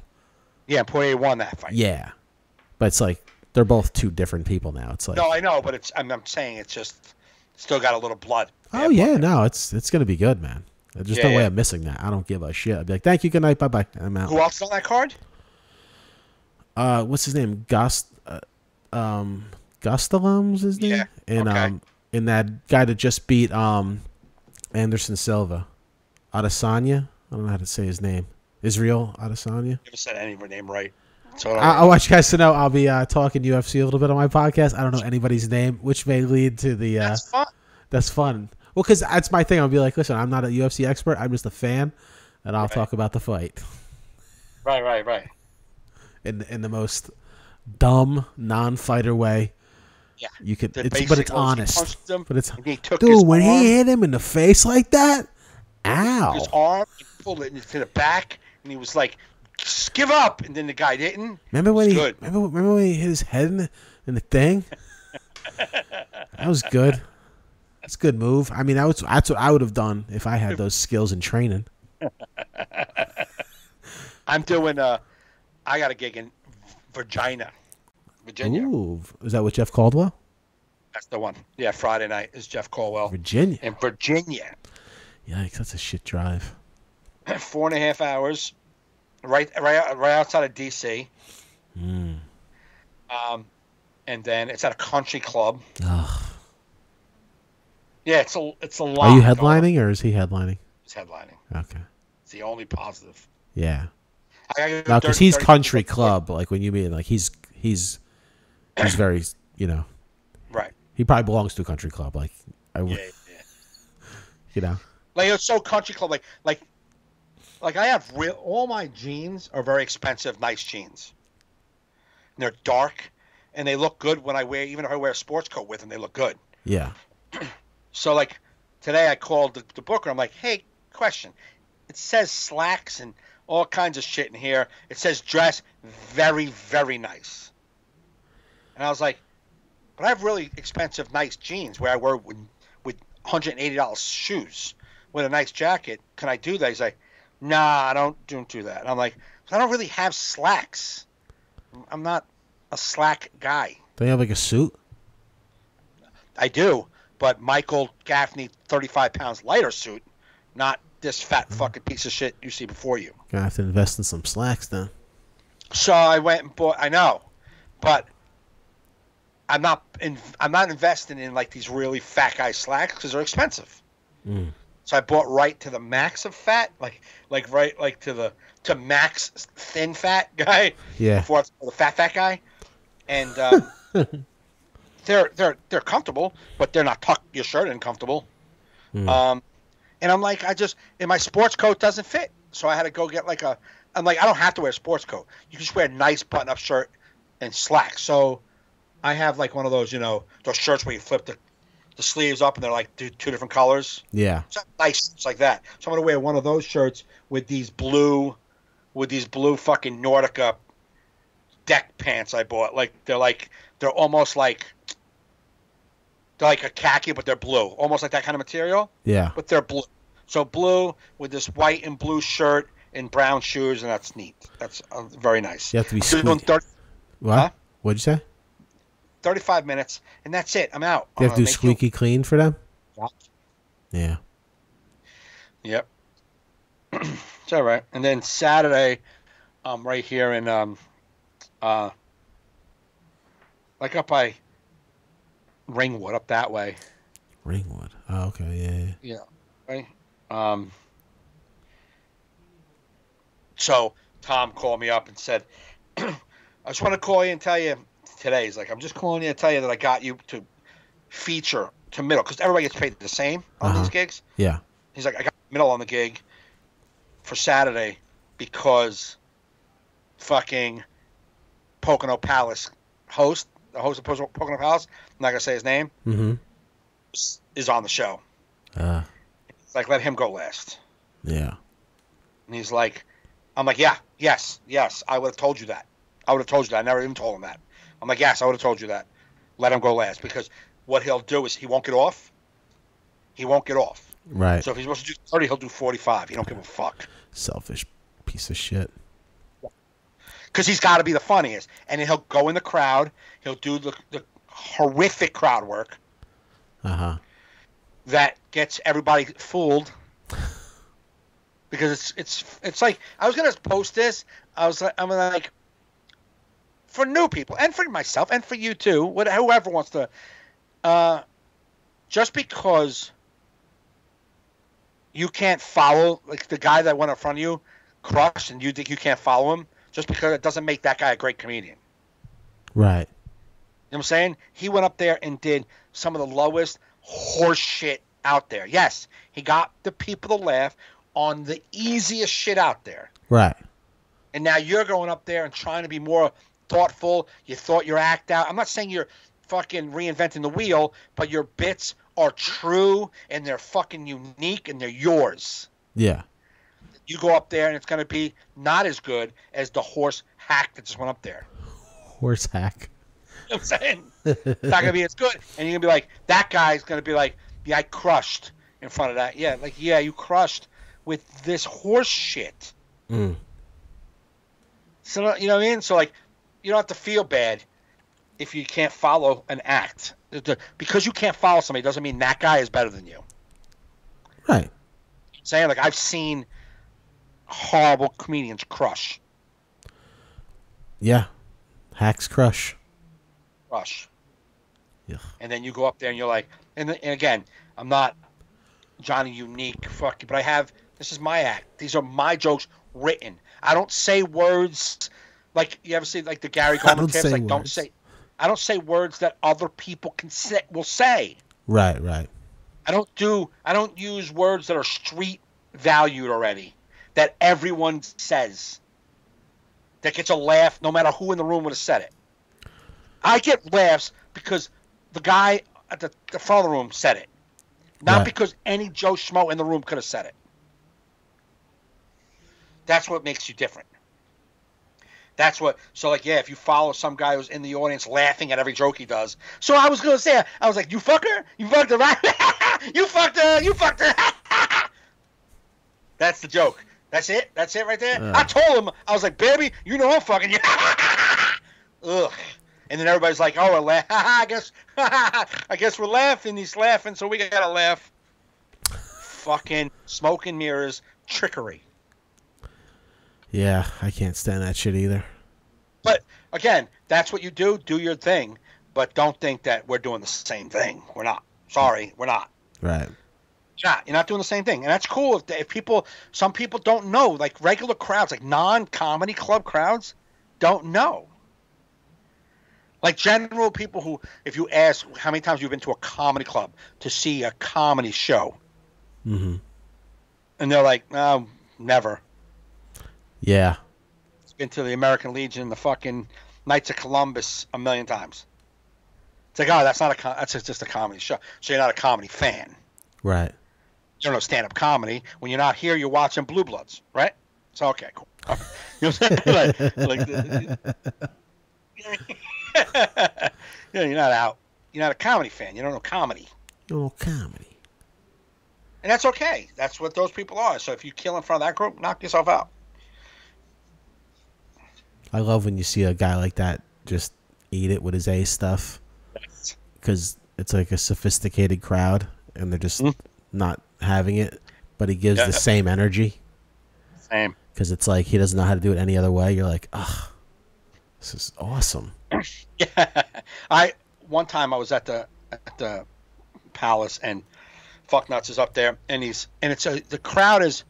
Yeah, Poirier won that fight. Yeah. But it's like they're both 2 different people now. It's like no, I know, but I'm saying it's just still got a little blood. Oh yeah, no, it's gonna be good, man. There's just no way I'm missing that. I don't give a shit. I'd be like, thank you, good night, bye bye. I'm out. Who else is on that card? What's his name? Gastelum's his name? Yeah. And and that guy that just beat Anderson Silva. Adesanya? I don't know how to say his name. Israel Adesanya? Never said any of her name right. So I want you guys to know I'll be talking UFC a little bit on my podcast. I don't know anybody's name, which may lead to the That's fun. That's fun. Well, because that's my thing. I'll be like, listen, I'm not a UFC expert. I'm just a fan, and I'll talk about the fight. Right. In the most dumb, non-fighter way. Yeah. You could, but it's honest. But it's dude, when he hit him in the face like that, ow! His arm, he pulled it into the back, and he was like, "Just give up!" And then the guy didn't. Remember when remember when he hit his head in the thing? That was good. That's a good move. I mean, that's what I would have done if I had those skills in training. I'm doing I got a gig in Virginia. Ooh, is that with Jeff Caldwell? That's the one. Yeah, Friday night is Jeff Caldwell. Virginia. In Virginia. Yikes, that's a shit drive. 4.5 hours, right outside of DC. And then it's at a country club. Ugh. Yeah, it's a lot. Are you headlining or is he headlining? He's headlining. Okay. It's the only positive. Yeah. No, because he's country club. Like when you mean like he's very Right. He probably belongs to a country club. Like Yeah. You know. Like it's so country club. Like Like I have all my jeans are very expensive, nice jeans. And they're dark, and they look good when I wear. Even if I wear a sports coat with them, they look good. Yeah. So like today, I called the booker. I'm like, hey, question. It says slacks and all kinds of shit in here. It says dress, very, very nice. And I was like, but I have really expensive, nice jeans where I wear with $180 shoes with a nice jacket. Can I do that? He's like, nah, I don't do that. And I'm like, I don't really have slacks. I'm not a slack guy. Don't you have like a suit? I do, but Michael Gaffney, 35 pounds lighter suit, not this fat fucking piece of shit you see before you. Gonna have to invest in some slacks then. So I went and bought. I know, but I'm not investing in like these really fat guy slacks because they're expensive. Mm. So I bought right to the max of fat, like right like to max thin fat guy. Yeah. Before it's the fat guy, and they're comfortable, but they're not tuck your shirt in comfortable. Mm. And I'm like, and my sports coat doesn't fit, so I had to go get I'm like, I don't have to wear a sports coat. You can just wear a nice button-up shirt and slacks. So I have like one of those, those shirts where you flip the sleeves up and they're like two different colors. Yeah. It's nice. It's like that. So I'm gonna wear one of those shirts with these blue fucking Nordica deck pants I bought. They're almost like they're like a khaki, but they're blue, almost like that kind of material. Yeah. But they're blue. So blue with this white and blue shirt and brown shoes, and that's neat. That's very nice. You have to be doing What? Huh? What'd you say? 35 minutes, and that's it. I'm out. You have to do squeaky clean for them? Yeah. Yeah. Yep. It's all right. And then Saturday, right here in like up by Ringwood, up that way. Ringwood. Oh, okay. Yeah. Yeah. Right. So Tom called me up and said, I just want to call you and tell you today. He's like, I'm just calling you to tell you that I got you to feature to middle because everybody gets paid the same on these gigs. Yeah. He's like, I got middle on the gig for Saturday because fucking Pocono Palace the host of Pocono Palace, I'm not going to say his name, is on the show. It's like, let him go last. Yeah. And he's like, I'm like, yes, I would have told you that. I never even told him that. I'm like, yes, I would have told you that. Let him go last because what he'll do is he won't get off. Right. So if he's supposed to do 30, he'll do 45. He don't give a fuck. Selfish piece of shit. Because he's got to be the funniest. And then he'll go in the crowd. He'll do the horrific crowd work. That gets everybody fooled. Because it's like, I was going to post this. I'm like, for new people and for myself and for you too, whoever wants to, just because you can't follow, like the guy that went in front of you, crushed, and you think you can't follow him, just because it doesn't make that guy a great comedian. Right. You know what I'm saying? He went up there and did some of the lowest horse shit out there. Yes, he got the people to laugh on the easiest shit out there. Right. And now you're going up there and trying to be more thoughtful. You thought your act out. I'm not saying you're fucking reinventing the wheel, but your bits are true and they're fucking unique and they're yours. Yeah. You go up there and it's going to be not as good as the horse hack that just went up there. Horse hack. You know what I'm saying? It's not going to be as good. And you're going to be like, that guy's going to be like, yeah, I crushed in front of that. Yeah, like, yeah, you crushed with this horse shit. Mm. So, you know what I mean? So, like, you don't have to feel bad if you can't follow an act. Because you can't follow somebody doesn't mean that guy is better than you. Right. Saying, like, I've seen horrible comedians crush. Yeah. Hacks crush. Yeah. And then you go up there and you're like, and again, I'm not Johnny Unique, but this is my act. These are my jokes written. I don't say words like you ever see like the Gary Coleman tips. Like I don't say words that other people will say. Right. I don't use words that are street valued already. that everyone says that gets a laugh no matter who in the room would have said it. I get laughs because the guy at the front of the room said it. Not because any Joe Schmo in the room could have said it. That's what makes you different. That's what. So, like, yeah, if you follow some guy who's in the audience laughing at every joke he does. So I was going to say, I was like, you fucker? You fucked her, right? You fucked her. You fucked her. That's the joke. That's it. That's it right there. I told him, I was like, baby, you know I'm fucking you. Ugh. And then everybody's like, oh, we're I guess we're laughing. He's laughing, so we got to laugh. Fucking smoke and mirrors, trickery. Yeah, I can't stand that shit either. But, again, that's what you do. Do your thing. But don't think that we're doing the same thing. We're not. Sorry, we're not. Right. You're not doing the same thing. And that's cool if people, some people don't know, like regular crowds, like non-comedy club crowds, don't know. Like general people who, if you ask how many times you've been to a comedy club to see a comedy show, and they're like, no, never. Yeah. Been to the American Legion, the fucking Knights of Columbus a million times. It's like, oh, that's just a comedy show. So you're not a comedy fan. Right. You don't know stand-up comedy. When you're not here, you're watching Blue Bloods, right? So, okay, cool. You know what I'm saying? Yeah, you're not out. You're not a comedy fan. You don't know comedy. Oh, comedy. And that's okay. That's what those people are. So if you kill in front of that group, knock yourself out. I love when you see a guy like that just eat it with his A stuff. Because it's like a sophisticated crowd, and they're just not having it. But he gives the same energy. Same. Because it's like he doesn't know how to do it any other way. You're like, ugh, this is awesome. Yeah. One time I was at the Palace, and Fucknuts is up there, and the crowd is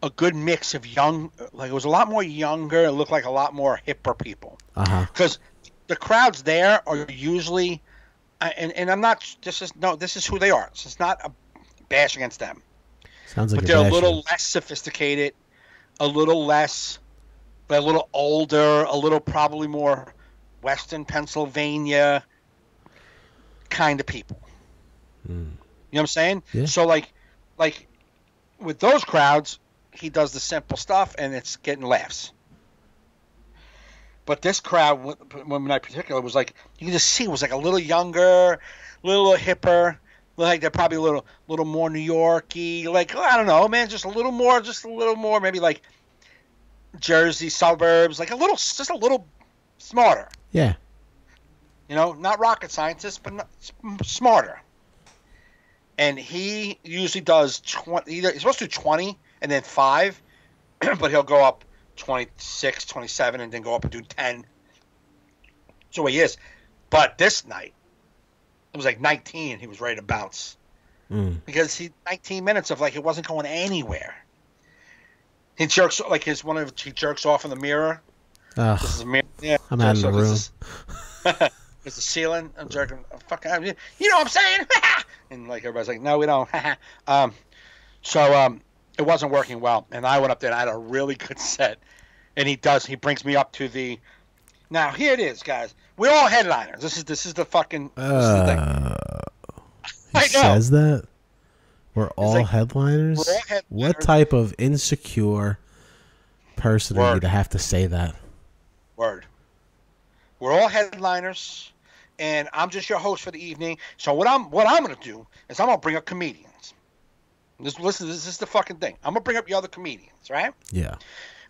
a good mix of young, like it was a lot more younger. It looked like a lot more hipper people. Because the crowds there are usually, and I'm not. This is who they are. So it's not a bash against them. Sounds like but they're a little less sophisticated, a little less, but a little older, a little probably more Western Pennsylvania kind of people. You know what I'm saying? Yeah. So like with those crowds, he does the simple stuff and it's getting laughs. But this crowd, one night in particular, was like, you can just see it was like a little younger, a little hipper, like they're probably a little more New York-y, like, I don't know, man, just a little more, maybe like Jersey suburbs, like just a little smarter. Yeah. You know, not rocket scientists, but smarter. And he usually does 20, he's supposed to do 20 and then 5, but he'll go up 26, 27, and then go up and do 10. That's the way he is. But this night, it was like 19, he was ready to bounce. Because 19 minutes of like it wasn't going anywhere. He jerks like he jerks off in the mirror. This is a mirror. Yeah, I'm out of the room. It's the ceiling. I'm jerking. Fuck, you know what I'm saying? And like everybody's like, no, we don't. So it wasn't working well, and I went up there and I had a really good set. And he brings me up to the. Now here it is, guys. We're all headliners. This is the fucking. This is the thing. He says that we're all like, headliners. We're all headliners. What type of insecure person are you to have to say that? Word. We're all headliners, and I'm just your host for the evening. So what I'm gonna do is I'm gonna bring up comedians. Listen, this is the fucking thing. I'm gonna bring up the other comedians, right? Yeah.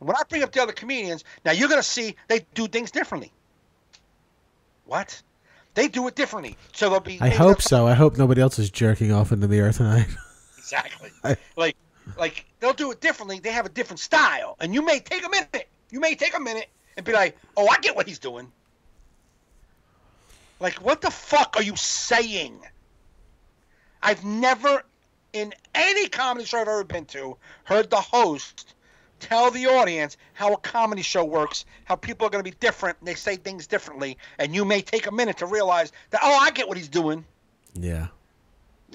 And when I bring up the other comedians, now you're gonna see they do things differently. What? They do it differently. So they'll be. I hope so. I hope nobody else is jerking off in the mirror tonight. Exactly. Like they'll do it differently. They have a different style, and you may take a minute. And be like, oh, I get what he's doing. Like, what the fuck are you saying? I've never, in any comedy show I've ever been to, heard the host tell the audience how a comedy show works, how people are going to be different, and they say things differently, and you may take a minute to realize that, oh, I get what he's doing. Yeah.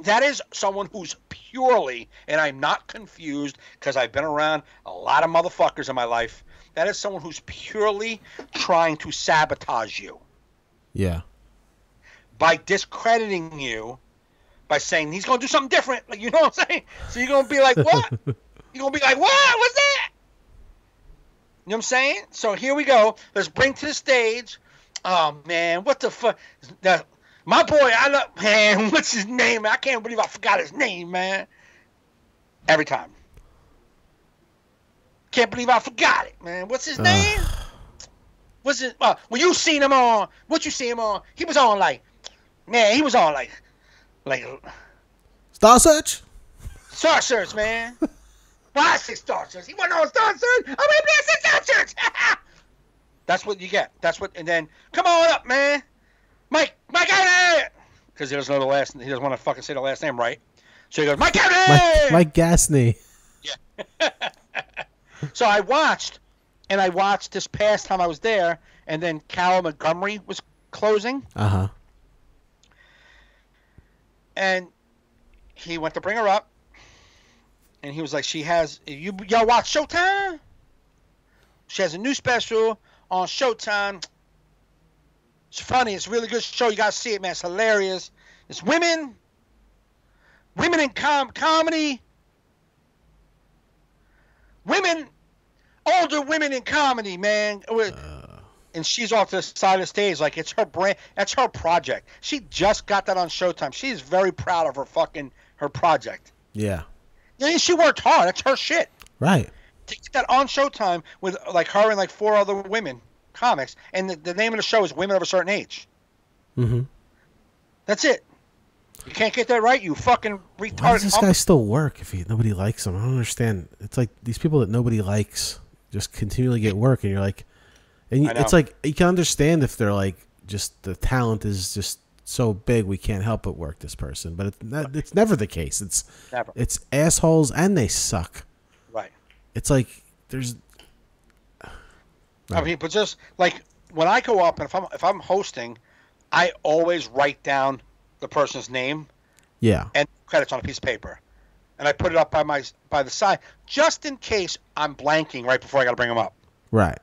That is someone who's purely, and I'm not confused because I've been around a lot of motherfuckers in my life. That is someone who's purely trying to sabotage you. Yeah. By discrediting you, by saying he's going to do something different. Like, you know what I'm saying? So you're going to be like, what? You're going to be like, what? What's that? You know what I'm saying? So here we go. Let's bring to the stage. Oh, man, what the fuck? My boy, I love, man, what's his name? I can't believe I forgot his name, man. Every time. Can't believe I forgot it, man. What's his name? What's it? Well, you seen him on, what you see him on? He was on like, man, he was on like Star Search? Star Search, man. Why I say Star Search? He wasn't on Star Search. Oh, maybe I said Star Search. That's what you get. That's what, and then, come on up, man. Mike Gaffney! Because he doesn't know the last, he doesn't want to fucking say the last name right. So he goes, Mike Gaffney! Mike Gaffney. Yeah. So I watched this past time I was there, and then Cal Montgomery was closing. Uh-huh. And he went to bring her up, and he was like, y'all watch Showtime? She has a new special on Showtime. It's funny. It's a really good show. You got to see it, man. It's hilarious. It's women in comedy. Older women in comedy, man. And she's off to the side of the stage like it's her brand. That's her project. She just got that on Showtime. She's very proud of her project. Yeah. Yeah, she worked hard. That's her shit. Right. To get that on Showtime with like her and like 4 other women comics, and the name of the show is Women of a Certain Age. Mm-hmm. That's it. You can't get that right, you fucking retarded. Why does this guy still work if nobody likes him? I don't understand. It's like these people that nobody likes just continually get work, and you're like, and it's like you can understand if they're like just the talent is just so big we can't help but work this person, but it's never the case. It's assholes and they suck. Right. It's like there's. I mean, but just like when I go up and if I'm hosting, I always write down the person's name, and credits on a piece of paper, and I put it up by the side just in case I'm blanking right before I got to bring them up. Right.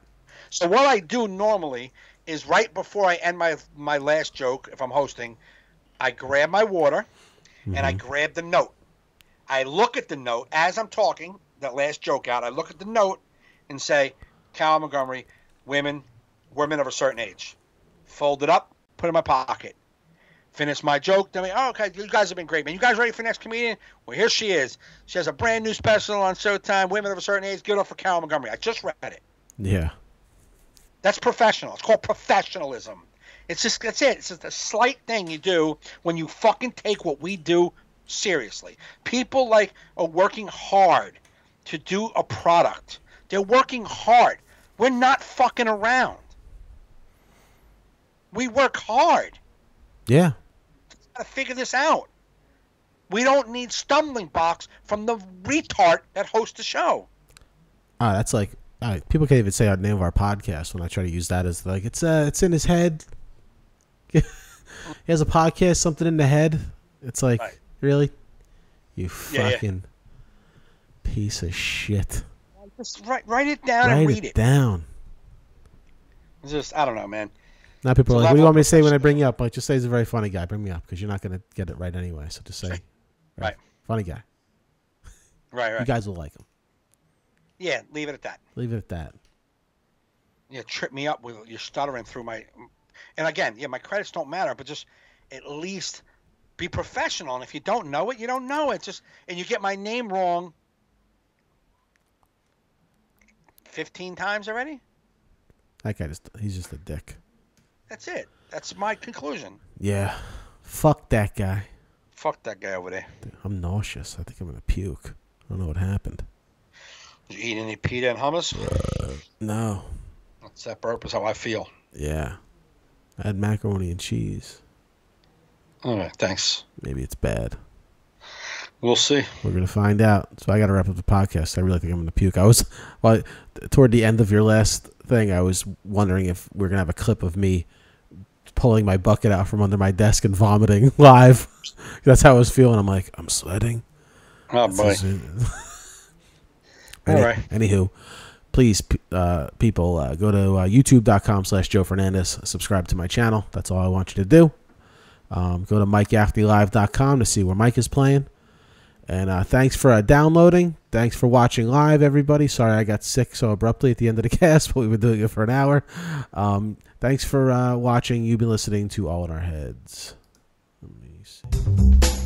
So what I do normally is right before I end my last joke, if I'm hosting, I grab my water, and I grab the note. I look at the note as I'm talking that last joke out. I look at the note and say, Cal Montgomery, women of a certain age. Fold it up, put it in my pocket. Finish my joke. Then okay, you guys have been great, man. You guys ready for the next comedian? Well, here she is. She has a brand new special on Showtime, Women of a Certain Age. Give it up for Cal Montgomery. I just read it. Yeah. That's professional. It's called professionalism. That's it. It's just a slight thing you do when you fucking take what we do seriously. People are working hard to do a product. They're working hard. We're not fucking around. We work hard. Yeah. Got to figure this out. We don't need stumbling blocks from the retard that hosts the show. That's like people can't even say our name of our podcast when I try to use that as like it's in his head. He has a podcast, something in the head. It's like really, you fucking piece of shit. Just write it down and read it. Write it down. It's just I don't know, man. Now people are like, what do you want me to say when I bring you up? Like, just say he's a very funny guy. Bring me up because you're not going to get it right anyway. So just say, right. Funny guy. Right. You guys will like him. Yeah, leave it at that. Leave it at that. Yeah, trip me up with your stuttering through my... And again, my credits don't matter, but just at least be professional. And if you don't know it, you don't know it. And you get my name wrong 15 times already? That guy he's just a dick. That's it. That's my conclusion. Yeah. Fuck that guy. Fuck that guy over there. I'm nauseous. I think I'm going to puke. I don't know what happened. Did you eat any pita and hummus? No. That's that burp is how I feel. Yeah. I had macaroni and cheese. All right, thanks. Maybe it's bad. We'll see. We're going to find out. So I got to wrap up the podcast. I really think I'm going to puke. Toward the end of your last thing, I was wondering if we're going to have a clip of me pulling my bucket out from under my desk and vomiting live. That's how I was feeling. I'm like, I'm sweating. Oh boy. All right. Anywho, please, people, go to youtube.com/Joe Fernandes. Subscribe to my channel. That's all I want you to do. Go to MikeGaffneyLive.com to see where Mike is playing. And thanks for downloading. Thanks for watching live, everybody. Sorry I got sick so abruptly at the end of the cast, but we were doing it for an hour. Thanks for watching. You've been listening to All in Our Heads. Let me see.